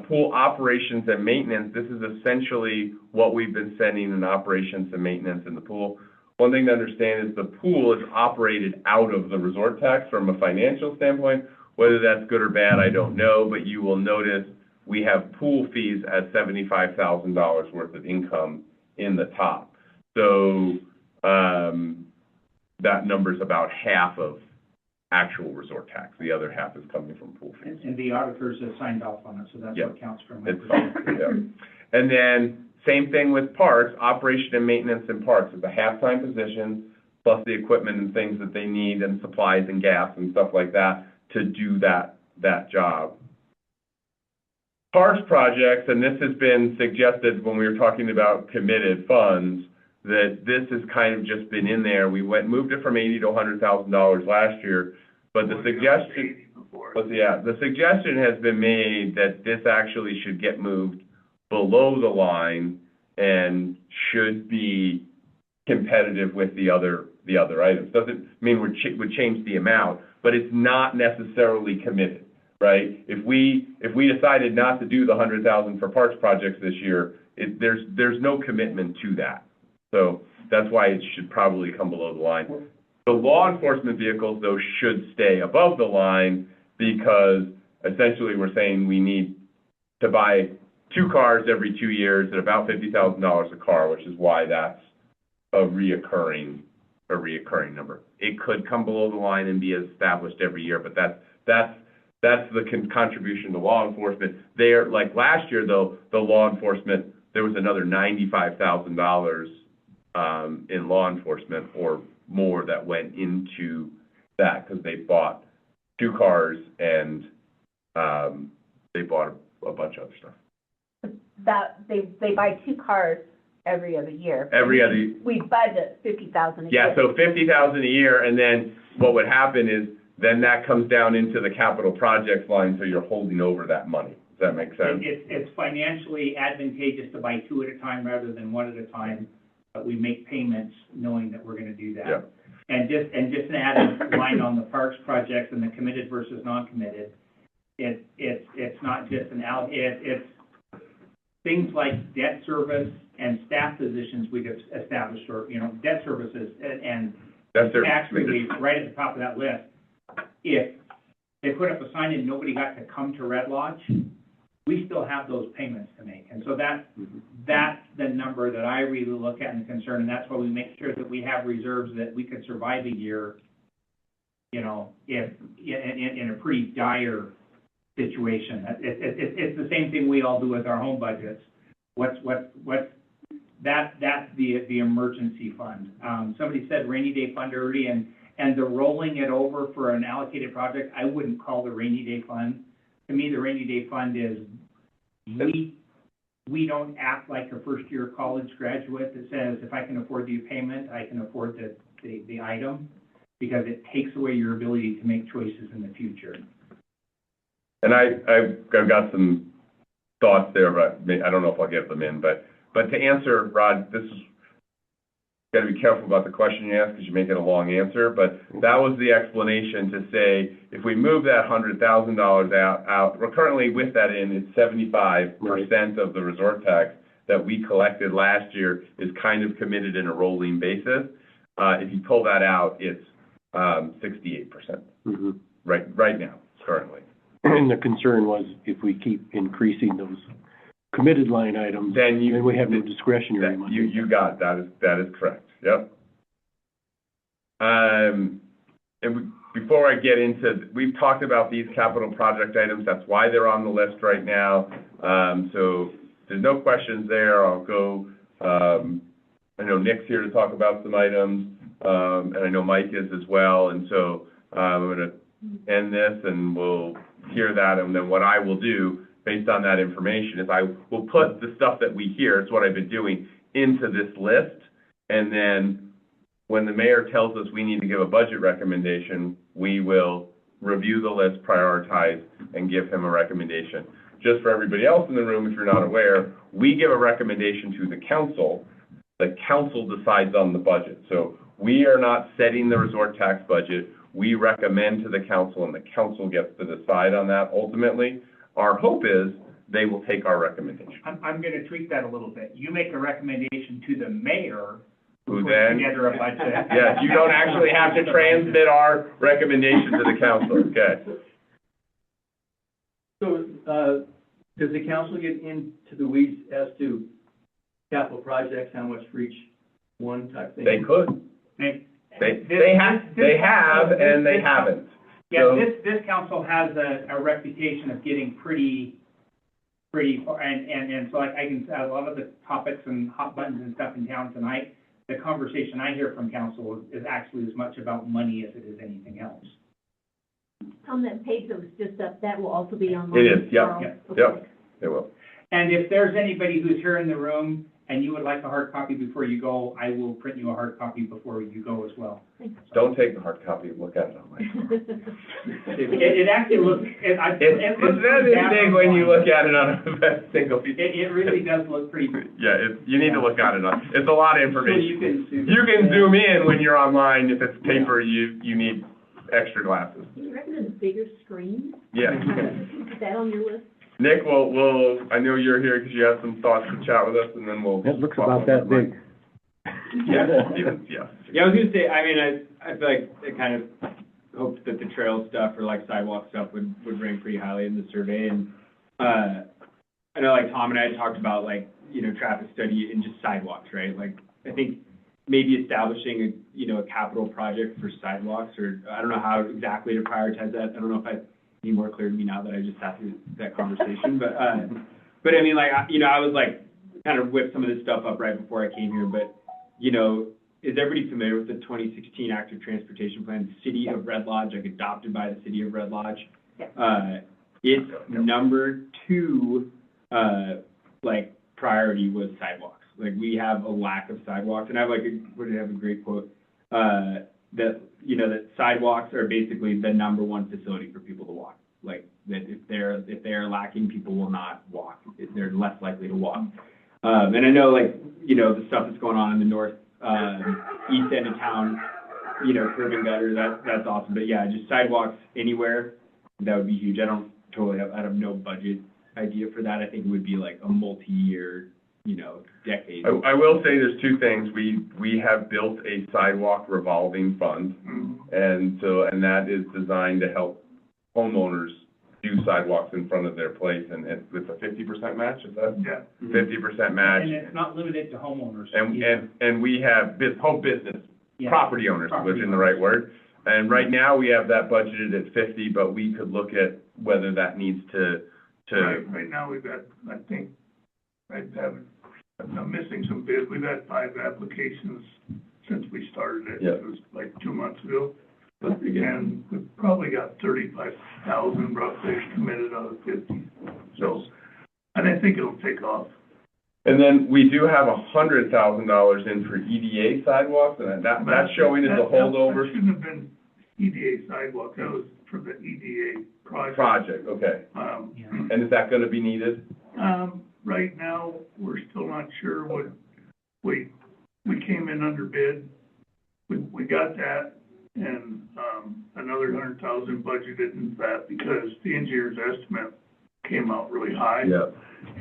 Pool operations and maintenance, this is essentially what we've been sending in operations and maintenance in the pool. One thing to understand is the pool is operated out of the resort tax from a financial standpoint. Whether that's good or bad, I don't know, but you will notice we have pool fees at $75,000 worth of income in the top. So that number's about half of actual resort tax. The other half is coming from pool fees. And the auditors have signed off on it, so that's Yeah. what counts for my It's fine, yeah. And then, same thing with parks, operation and maintenance in parks. It's a half-time position, plus the equipment and things that they need, and supplies and gas and stuff like that, to do that job. Parks projects, and this has been suggested when we were talking about committed funds, that this has kind of just been in there. We moved it from $80,000 to $100,000 last year, but the suggestion, the suggestion has been made that this actually should get moved below the line and should be competitive with the other items. Doesn't mean would change the amount, but it's not necessarily committed, right? If we decided not to do the $100,000 for parks projects this year, there's no commitment to that. So that's why it should probably come below the line. The law enforcement vehicles, though, should stay above the line because essentially we're saying we need to buy 2 cars every 2 years at about $50,000 a car, which is why that's a reoccurring number. It could come below the line and be established every year, but that's the contribution to law enforcement. There, like last year, though, the law enforcement, there was another $95,000 in law enforcement or more that went into that because they bought 2 cars and they bought a bunch of other stuff. That, they buy 2 cars every other year. We budget 50,000 a year. Yeah, so 50,000 a year, and then what would happen is then that comes down into the capital projects line, so you're holding over that money. Does that make sense? It's financially advantageous to buy 2 at a time rather than 1 at a time, but we make payments knowing that we're gonna do that. Yeah. And just an added line on the parks projects and the committed versus non-committed, it's not just it's things like debt service and staff positions we've established, or, you know, debt services and tax relief right at the top of that list. If they put up a sign and nobody got to come to Red Lodge, we still have those payments to make. And so that's the number that I really look at and concern, and that's why we make sure that we have reserves that we could survive a year, you know, if in a pretty dire situation. It's the same thing we all do with our home budgets. That's the emergency fund. Somebody said rainy day fund early, and the rolling it over for an allocated project, I wouldn't call the rainy day fund. To me, the rainy day fund is, we don't act like a first-year college graduate that says, if I can afford the payment, I can afford the item. because it takes away your ability to make choices in the future. And I've got some thoughts there, but I don't know if I'll get them in, but to answer, Rod, this is, got to be careful about the question you ask because you make it a long answer, but that was the explanation to say, if we move that $100,000 out, we're currently with that in, it's 75% of the resort tax that we collected last year is kind of committed in a rolling basis. If you pull that out, it's 68%. Mm-hmm. Right now, currently. And the concern was if we keep increasing those committed line items, then we have no discretionary money. You got it. That is correct. Yep. Before I get into, we've talked about these capital project items. That's why they're on the list right now. So there's no questions there. I'll go. I know Nick's here to talk about some items, and I know Mike is as well. And so I'm going to end this, and we'll hear that. And then what I will do, based on that information, is I will put the stuff that we hear, it's what I've been doing, into this list. And then when the mayor tells us we need to give a budget recommendation, we will review the list, prioritize, and give him a recommendation. Just for everybody else in the room, if you're not aware, we give a recommendation to the council. The council decides on the budget. So we are not setting the resort tax budget. We recommend to the council, and the council gets to decide on that ultimately. Our hope is they will take our recommendation. I'm going to tweak that a little bit. You make a recommendation to the mayor, who puts then, together a budget. yes, you don't actually have to transmit our recommendation to the council. Okay. So, does the council get into the weeds as to capital projects, how much for each one type thing? They could. They have, and they haven't. Yeah, So, this council has a reputation of getting pretty far, and so I can, a lot of the topics and hot buttons and stuff in town tonight, the conversation I hear from council is actually as much about money as it is anything else. On that page that was just up, that will also be online. it is, yep, Carl? yep, it will. And if there's anybody who's here in the room and you would like a hard copy before you go, I will print you a hard copy before you go as well. Don't take the hard copy and look at it online. It actually looks, it looks That is big when you look at it on a single piece. It really does look pretty. Yeah, you need to look at it on, it's a lot of So information. you can Zoom in when you're online. If it's paper, you need extra glasses. Do you recommend a bigger screen? Yeah. Put that on your list? Nick, I know you're here because you have some thoughts to chat with us, and then we'll. It looks about that big. Yeah, Steven, yeah. Yeah, I was gonna say, I mean, I feel like I kind of hoped that the trail stuff or like sidewalk stuff would rank pretty highly in the survey. And, I know like Tom and I had talked about like, you know, traffic study and just sidewalks, right? Like, I think maybe establishing a capital project for sidewalks, or I don't know how exactly to prioritize that. I don't know if I need more clear to me now that I just sat through that conversation, but I mean, like, I was like, kind of whipped some of this stuff up right before I came here, but, is everybody familiar with the 2016 Active Transportation Plan, the City of Red Lodge, like adopted by the City of Red Lodge? Its number 2, like, priority was sidewalks. Like, we have a lack of sidewalks, and I have a great quote, that sidewalks are basically the number 1 facility for people to walk. Like, that if they're lacking, people will not walk. They're less likely to walk. And I know, like, the stuff that's going on in the north, east end of town, curb and gutter, that's awesome. But yeah, just sidewalks anywhere, that would be huge. I have no budget idea for that. I think it would be like a multi-year, decade. I will say there's 2 things. We have built a sidewalk revolving fund, and that is designed to help homeowners do sidewalks in front of their place, and it's a 50% match, is that? Yeah. 50% match. And it's not limited to homeowners. And we have home business, Yeah. property owners, which is the right word. And right now, we have that budgeted at 50, but we could look at whether that needs to. Right now, we've got, I think, I'm missing some bids. We've had 5 applications since we started it. Yeah. It was like 2 months ago. And we've probably got 35,000 roughly committed out of 50. So, and I think it'll take off. And then we do have $100,000 in for EDA sidewalks, and that's showing as a holdover. That shouldn't have been EDA sidewalk, that was for the EDA project. Project, okay. And is that gonna be needed? Right now, we're still not sure what, we came in under bid. We got that, and, another 100,000 budgeted in that because the engineer's estimate came out really high. Yeah.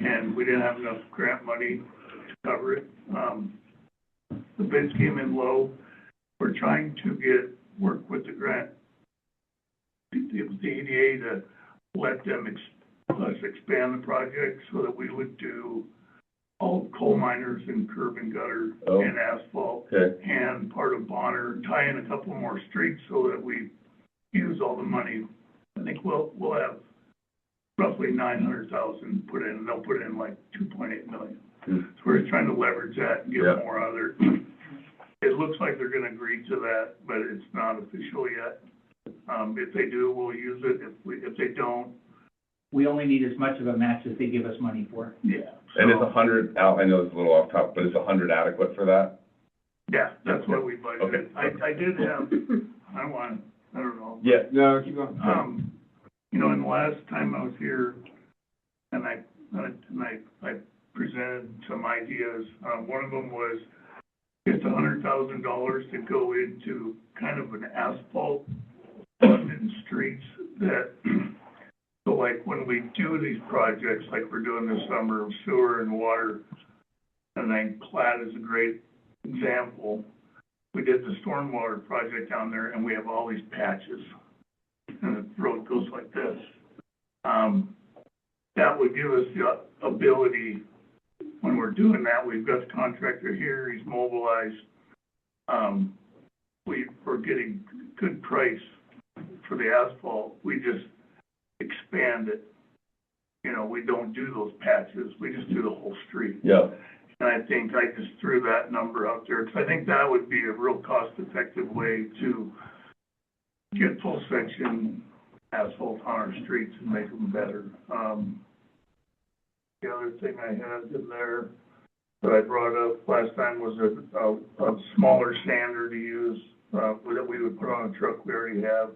And we didn't have enough grant money to cover it. The bids came in low. We're trying to work with the grant, the EDA to let them us expand the project so that we would do all coal miners and curb and gutter and asphalt. Okay. And part of Bonner, tie in a couple more streets so that we use all the money. I think we'll have roughly 900,000 put in, and they'll put in like 2.8 million. So we're just trying to leverage that and get more out of there. It looks like they're gonna agree to that, but it's not official yet. If they do, we'll use it. If they don't, We only need as much of a match as they give us money for. yeah. And is So, 100, I know it's a little off top, but is 100 adequate for that? yeah, that's what we budgeted. Okay. I did have, I don't know. Yeah. No, keep going. You know, and the last time I was here, and I presented some ideas. One of them was just $100,000 to go into kind of an asphalt funded streets that, so like when we do these projects, like we're doing this summer of sewer and water, and I think Platt is a great example. We did the stormwater project down there, and we have all these patches, and the road goes like this. That would give us the ability, when we're doing that, we've got the contractor here, he's mobilized. We're getting good price for the asphalt, we just expand it. You know, we don't do those patches, we just do the whole street. Yeah. And I think I just threw that number out there, because I think that would be a real cost-effective way to get full section asphalt on our streets and make them better. The other thing I had in there that I brought up last time was a smaller sander to use, that we would put on a truck we already have.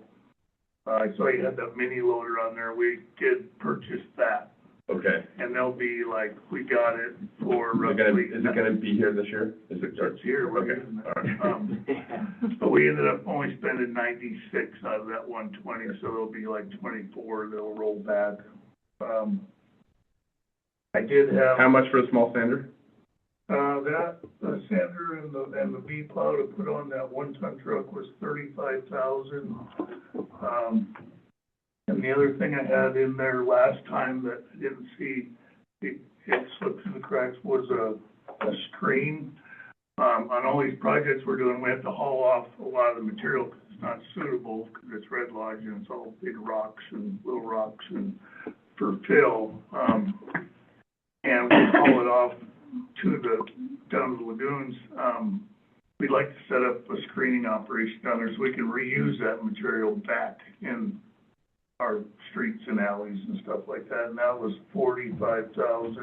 I saw you had that mini loader on there, we did purchase that. Okay. And they'll be like, we got it for roughly. Is it gonna be here this year? Is it? It's here, we're Okay. using it. All right. But we ended up only spending 96 out of that 120, so there'll be like 24 that'll roll back. I did have. How much for a small sander? The sander and the V plow to put on that 1-ton truck was $35,000. And the other thing I had in there last time that I didn't see, it slipped through the cracks, was a screen. On all these projects we're doing, we have to haul off a lot of the material because it's not suitable, because it's red lodge and it's all big rocks and little rocks and for fill. And we haul it off down to the lagoons. We'd like to set up a screening operation down there so we can reuse that material back in our streets and alleys and stuff like that, and that was $45,000.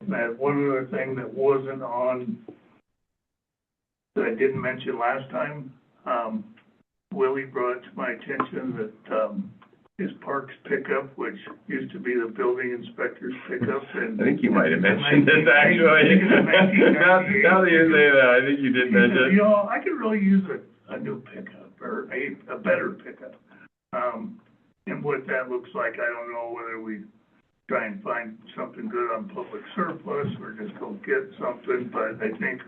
And I had one other thing that wasn't on, that I didn't mention last time. Willie brought it to my attention that, his parks pickup, which used to be the building inspector's pickup, and. I think you might have mentioned this, actually. Now that you say that, I think you did mention it. You know, I could really use a new pickup, or a better pickup. And what that looks like, I don't know whether we try and find something good on public surplus or just go get something, but I think,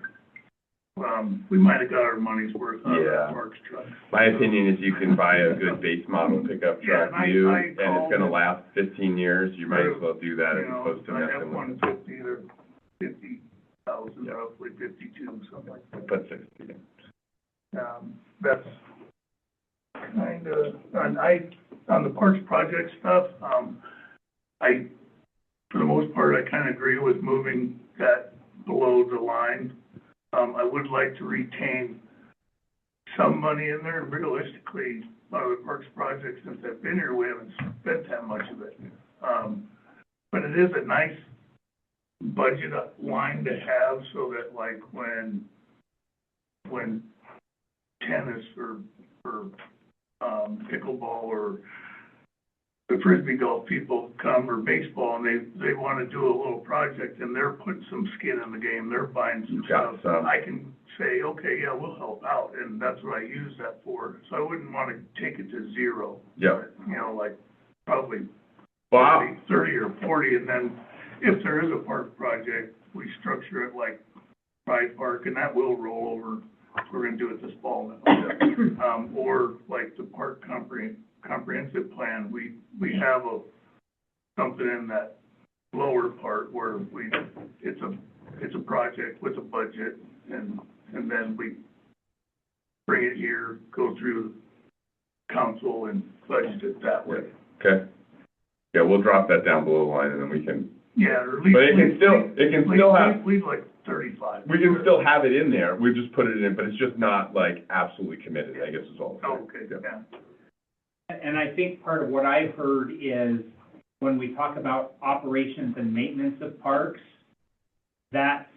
we might have got our money's worth out of that Parks truck. My opinion is you can buy a good base model pickup truck new, and it's gonna last 15 years, you might as well do that as opposed to I have messing with. 150 or 50,000, roughly 52, something like that. Put 60 in. That's kind of, on the Parks project stuff, for the most part, I kind of agree with moving that below the line. I would like to retain some money in there, and realistically, a lot of the Parks projects, since I've been here, we haven't spent that much of it. But it is a nice budget line to have so that like when tennis or pickleball or the Frisbee golf people come, or baseball, and they want to do a little project, and they're putting some skin in the game, they're buying some stuff, I can say, okay, yeah, we'll help out, and that's what I use that for. So I wouldn't want to take it to zero. Yeah. But, you know, like probably Wow. 30 or 40, and then if there is a park project, we structure it like Pride Park, and that will roll over. We're gonna do it this fall now. Or like the park comprehensive plan, we have something in that lower part where it's a project with a budget, and then we bring it here, go through council and budget it that way. Okay. Yeah, we'll drop that down below the line, and then we can, Yeah, or at least. but it can still have, Leave like 35. we can still have it in there, we just put it in, but it's just not like absolutely committed, I guess is all. Oh, okay, yeah. And I think part of what I've heard is when we talk about operations and maintenance of parks, that's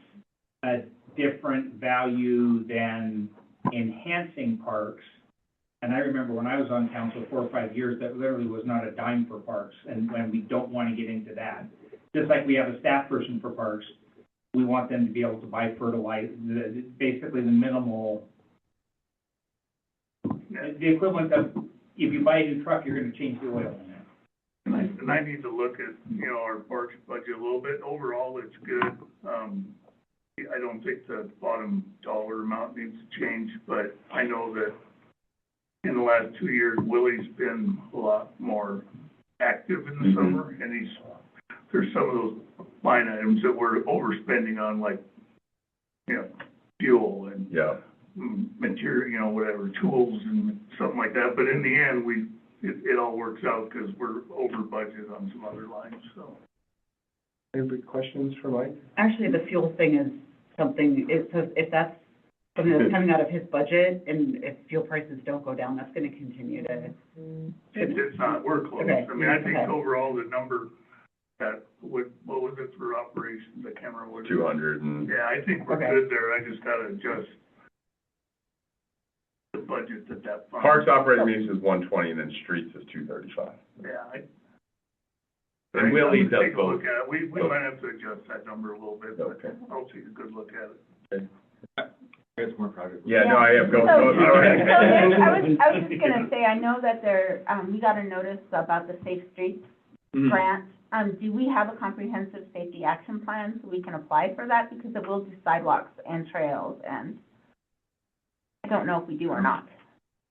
a different value than enhancing parks. And I remember when I was on council 4 or 5 years, that literally was not a dime for parks, and when we don't want to get into that. Just like we have a staff person for parks, we want them to be able to buy fertilizer, basically the minimal, the equivalent of, if you buy a new truck, you're gonna change the oil in it. And I need to look at, you know, our parks budget a little bit. Overall, it's good. I don't think the bottom dollar amount needs to change, but I know that in the last 2 years, Willie's been a lot more active in the summer, and there's some of those line items that we're overspending on, like, you know, fuel and Yeah. material, you know, whatever, tools and something like that. But in the end, it all works out because we're over budget on some other lines, so. Any questions for Mike? Actually, the fuel thing is something, if that's something that's coming out of his budget, and if fuel prices don't go down, that's gonna continue to. It's not, we're close. Okay. I mean, I think Okay. overall, the number that, what was it for operations? I can't remember what. 200 and, Yeah, I think we're Okay. good there. I just gotta adjust the budget that fund. parks operating maintenance is 120, and then streets is 235. Yeah, And Willie's does Take a both. look at it. We might have to adjust that number a little bit, but Okay. I'll take a good look at it. There's more projects. Yeah, no, I have, go So ahead. I was just gonna say, I know that we got a notice about the Safe Streets grant. Do we have a comprehensive safety action plan so we can apply for that? Because it will do sidewalks and trails, and I don't know if we do or not.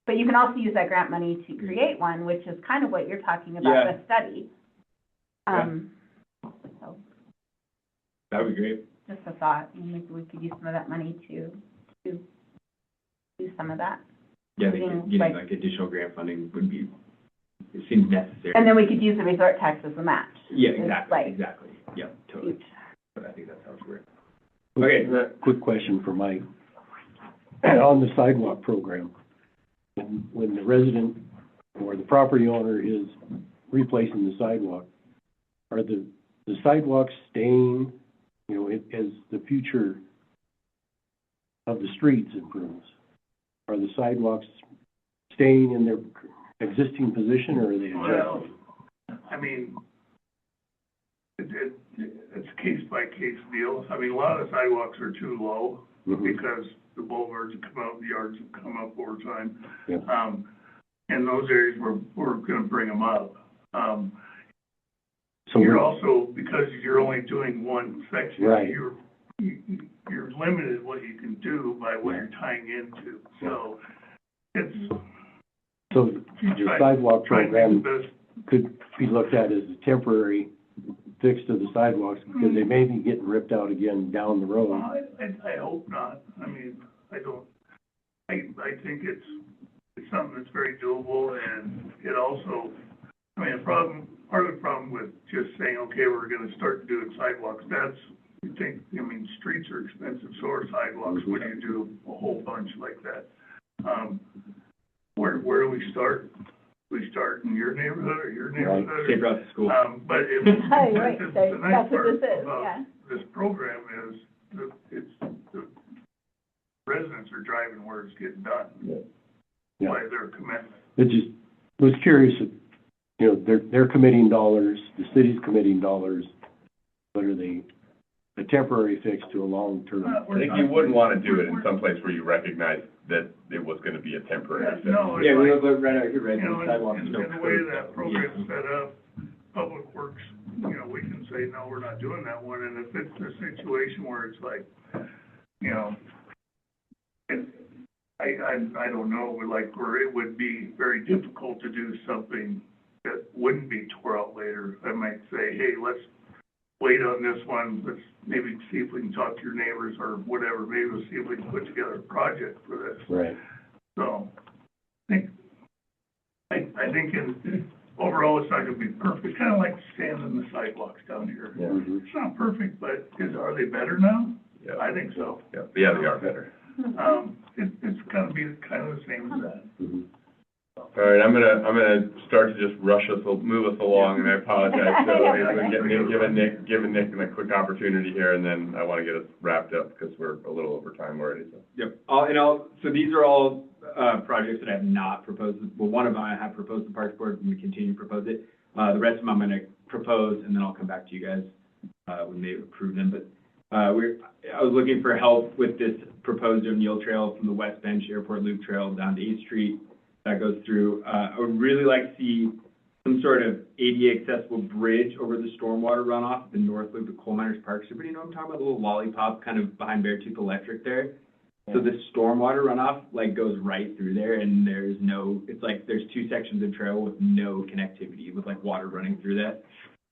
But you can also use that grant money to create one, which is kind of what you're talking about, the study. So That would be great. just a thought, maybe we could use some of that money to do some of that. Yeah, I think getting Like- like additional grant funding would be, it seems necessary. And then we could use the resort tax as a match. Yeah, It's exactly, like exactly. Yeah, totally. huge. But I think that sounds great. Okay, quick question for Mike. On the sidewalk program, when the resident or the property owner is replacing the sidewalk, are the sidewalks staying, you know, as the future of the streets improves? Are the sidewalks staying in their existing position, or are they adjusting? I mean, it's a case-by-case deal. I mean, a lot of the sidewalks are too low because the boulevards have come up, the yards have come up over time. Yeah. In those areas, we're gonna bring them up. So You're also, because you're only doing one section, Right. you're limited what you can do by what you're tying into. So it's. So your sidewalk trying to program do the best. could be looked at as a temporary fix to the sidewalks, because they may be getting ripped out again down the road. I hope not. I mean, I think it's something that's very doable, and it also, I mean, part of the problem with just saying, okay, we're gonna start doing sidewalks, streets are expensive, so are sidewalks, when you do a whole bunch like that. Where do we start? We start in your neighborhood or your neighborhood? Safe route to school. But Right, it's a nice that's what part this is, about yeah. this program is, the residents are driving where it's getting done. Yeah. By their commitment. It just, was curious, if, you know, they're committing dollars, the city's committing dollars, but are they a temporary fix to a long-term? I think you wouldn't want to do it in some place where you recognize that it was going to be a temporary fix. No, it's Yeah, we like, look right out here, right, you know, the sidewalks, in no the way curb. that program's set up, Public Works, you know, we can say, no, we're not doing that one, and if it's a situation where it's like, you know, I don't know, but like where it would be very difficult to do something that wouldn't be tore out later. I might say, hey, let's wait on this one, let's maybe see if we can talk to your neighbors or whatever, maybe we'll see if we can put together a project for this. Right. So, I think overall, it's not gonna be perfect. It's kinda like sand in the sidewalks down here. Yeah. Mhm. It's not perfect, but are they better now? Yeah. I think so. Yeah, they are better. It's gonna be kind of the same as that. Mhm. All right, I'm gonna start to just move us along, and I apologize. So we're giving Nick a quick opportunity here, and then I want to get us wrapped up because we're a little over time already. So. Yep, so these are all, projects that I have not proposed, well, one of them I have proposed to Parks Board, and we continue to propose it. The rest of them I'm gonna propose, and then I'll come back to you guys, when they approve them, but, I was looking for help with this proposed O'Neill Trail from the West Bench Airport Loop Trail down to 8th Street. That goes through. I would really like to see some sort of ADA accessible bridge over the stormwater runoff, the north loop of Coal Miners Park. Does everybody know what I'm talking about? The little lollipop kind of behind Beartooth Electric there. So the stormwater runoff like goes right through there, and there's there's two sections of trail with no connectivity, with like water running through that.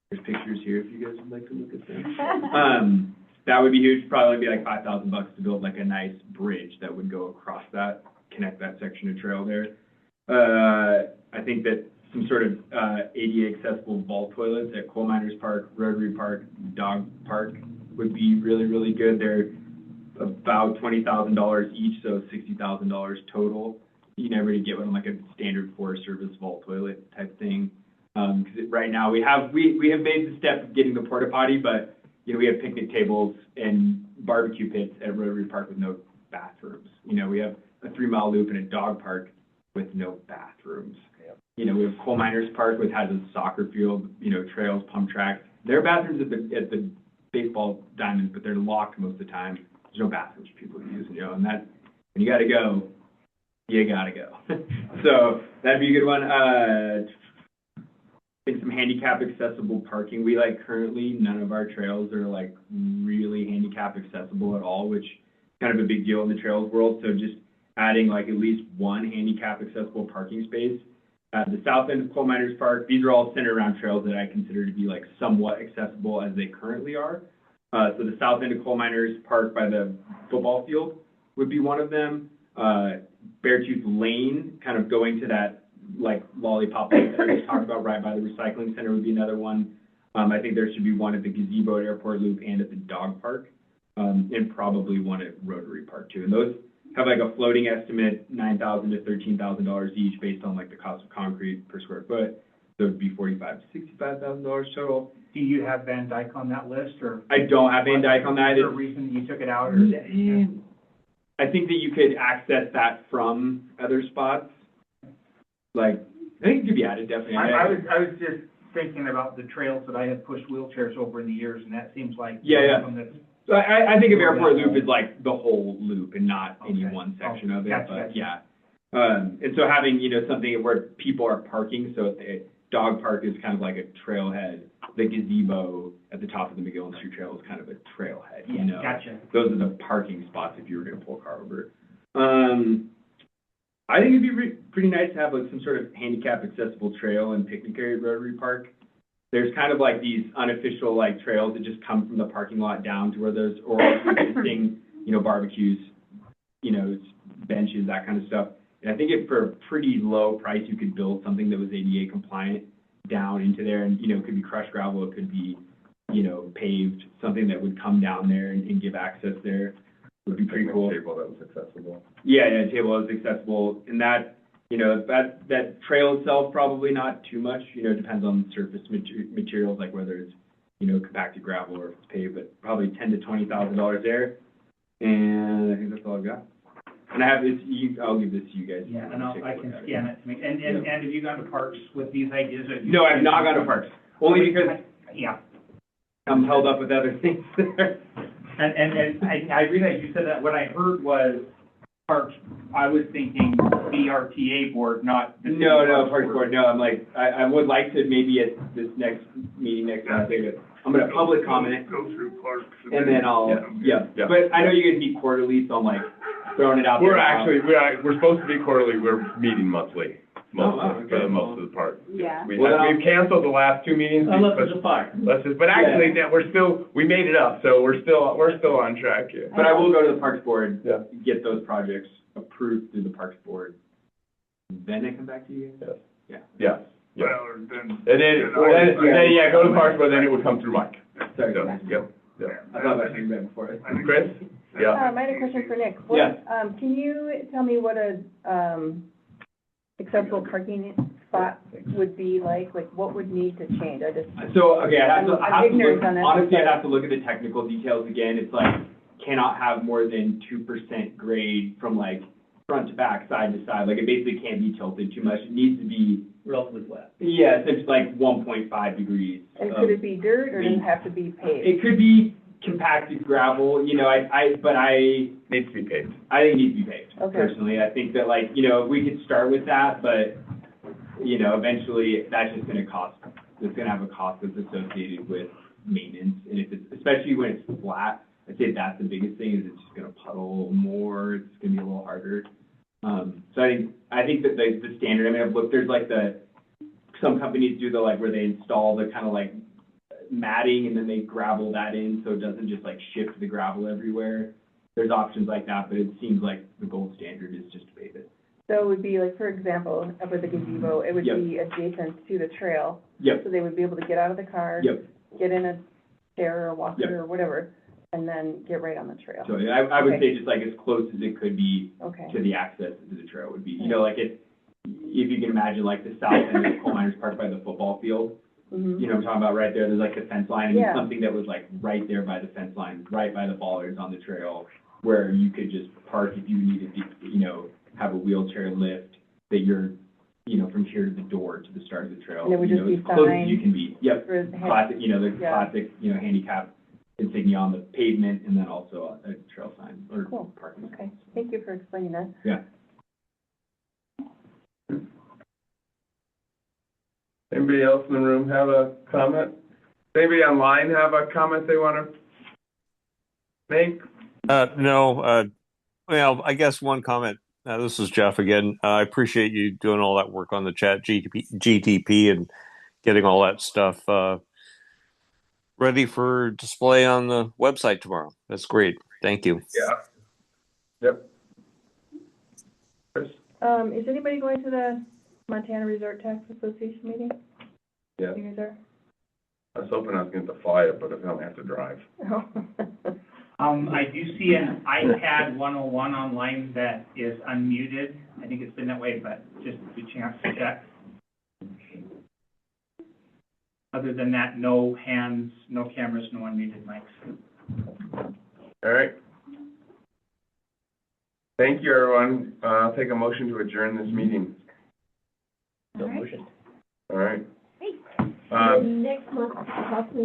There's pictures here if you guys would like to look at them. That would be huge. Probably be like $5,000 to build like a nice bridge that would go across that, connect that section of trail there. I think that some sort of ADA accessible vault toilets at Coal Miners Park, Rotary Park, Dog Park would be really, really good. They're about $20,000 each, so $60,000 total. You never really get one like a standard Forest Service vault toilet type thing. Because right now we have made the step of getting the porta potty, but you know, we have picnic tables and barbecue pits at Rotary Park with no bathrooms. You know, we have a 3-mile loop and a dog park with no bathrooms. Yep. You know, we have Coal Miners Park, which has a soccer field, you know, trails, pump track. There are bathrooms at the baseball diamonds, but they're locked most of the time. There's no bathrooms for people to use, you know, and that, when you gotta go, you gotta go. So that'd be a good one. I think some handicap accessible parking. We currently, none of our trails are really handicap accessible at all, which is kind of a big deal in the trails world. So just adding at least one handicap accessible parking space. At the south end of Coal Miners Park, these are all centered around trails that I consider to be somewhat accessible as they currently are. So the south end of Coal Miners Park by the football field would be one of them. Beartooth Lane, kind of going to that lollipop lake that I just talked about right by the recycling center would be another one. I think there should be one at the gazebo at Airport Loop and at the dog park, and probably one at Rotary Park too. And those have a floating estimate, $9,000 to $13,000 each based on the cost of concrete per square foot. So it'd be $45,000 to $65,000 total. Do you have Van Dyke on that list, or? I don't have Van Dyke on that. Is there a reason you took it out, or? I think that you could access that from other spots. I think it could be added, definitely. I was just thinking about the trails that I have pushed wheelchairs over in the years, and that seems like. Yeah. One that's. So I think of Airport Loop as the whole loop and not any one section of it, Gotcha. but yeah. And so having, something where people are parking, so the dog park is kind of like a trailhead. The gazebo at the top of the McGillen Street Trail is kind of a trailhead, you know? Gotcha. Those are the parking spots if you were gonna pull a car over. I think it'd be pretty nice to have some sort of handicap accessible trail and picnic area at Rotary Park. There's kind of these unofficial trails that just come from the parking lot down to where there's existing, barbecues, benches, that kind of stuff. And I think for a pretty low price, you could build something that was ADA compliant down into there, and it could be crushed gravel, it could be, paved, something that would come down there and give access there. Would be pretty cool. A table that was accessible. Yeah, a table that was accessible, and that. That trail itself, probably not too much, depends on surface materials, whether it's, compacted gravel or if it's paved, but probably $10,000 to $20,000 there. And I think that's all I've got. And I have this, I'll give this to you guys. Yeah, and I can scan it to me. And have you gone to Parks with these ideas? No, I've not gone to Parks, only because Yeah. I'm held up with other things there. And I realized you said that, what I heard was Parks, I was thinking BRTA board, not the. No, Parks Board, no, I'm like, I would like to maybe at this next meeting next Wednesday, I'm gonna public comment, Go through Parks. and then I'll, Yeah. But I know you guys meet quarterly, so I'm like throwing it out there. We're supposed to be quarterly, we're meeting monthly, for the most of the part. Yeah. We've canceled the last 2 meetings. Unless there's a fire. But actually, we made it up, so we're still on track here. But I will go to the Parks Board, Yeah. get those projects approved through the Parks Board, then I come back to you guys? Yeah. Well, or then. And then, go to the Parks, but then it would come through Mike. Sorry, So, yeah. I thought I said that before. Chris? Yeah. I had a question for Nick. Yeah. Can you tell me what a, accessible parking spot would be like what would need to change? So, okay, I have to I'm ignorant look, on that. honestly, I'd have to look at the technical details again. It's like, cannot have more than 2% grade from like front to back, side to side. Like, it basically can't be tilted too much. It needs to be, Relatively flat. yeah, it's like 1.5 degrees. And could it be dirt or does it have to be paved? It could be compacted gravel, but Needs to be paved. I think it needs to be paved, Okay. personally. I think that if we could start with that, but, eventually that's just gonna cost, it's gonna have a cost that's associated with maintenance. And if it's, especially when it's flat, I'd say that's the biggest thing, is it's just gonna puddle more, it's gonna be a little harder. So I think that the standard, I've looked, there's like some companies do where they install the kind of like matting and then they gravel that in so it doesn't just like shift the gravel everywhere. There's options like that, but it seems like the gold standard is just to pave it. So it would be like, for example, up at the gazebo, it would Yep. be adjacent to the trail. Yep, So they would be able to get out of the car, yep. get in a chair or a walker Yep. or whatever, and then get right on the trail. So I would Okay. say just like as close as it could be Okay. to the access to the trail would be, like if you can imagine like the south end of Coal Miners Park by the football field, Mhm. I'm talking about right there, there's like the fence line, and Yeah. something that was like right there by the fence line, right by the bollards on the trail, where you could just park if you needed to, have a wheelchair lift, that you're, from here to the door to the start of the trail. And it would just be as close as signs you can be. Yep, For the classic, the Yeah. classic, handicap insignia on the pavement, and then also a trail sign or Cool. parking. Okay, thank you for explaining that. Yeah. Anybody else in the room have a comment? Anybody online have a comment they want to make? No, well, I guess one comment. This is Jeff again. I appreciate you doing all that work on the chat GTP and getting all that stuff ready for display on the website tomorrow. That's great. Thank you. Yeah. Yep. Chris? Is anybody going to the Montana Resort Tax Association meeting? Yeah. You guys are? I was hoping I was going to fly it, but I don't have to drive. I do see an iPad 101 online that is unmuted. I think it's been that way, but just a chance to check. Other than that, no hands, no cameras, no unmuted mics. All right. Thank you, everyone. I'll take a motion to adjourn this meeting. All right. All right. Great. Um, Next month, possibly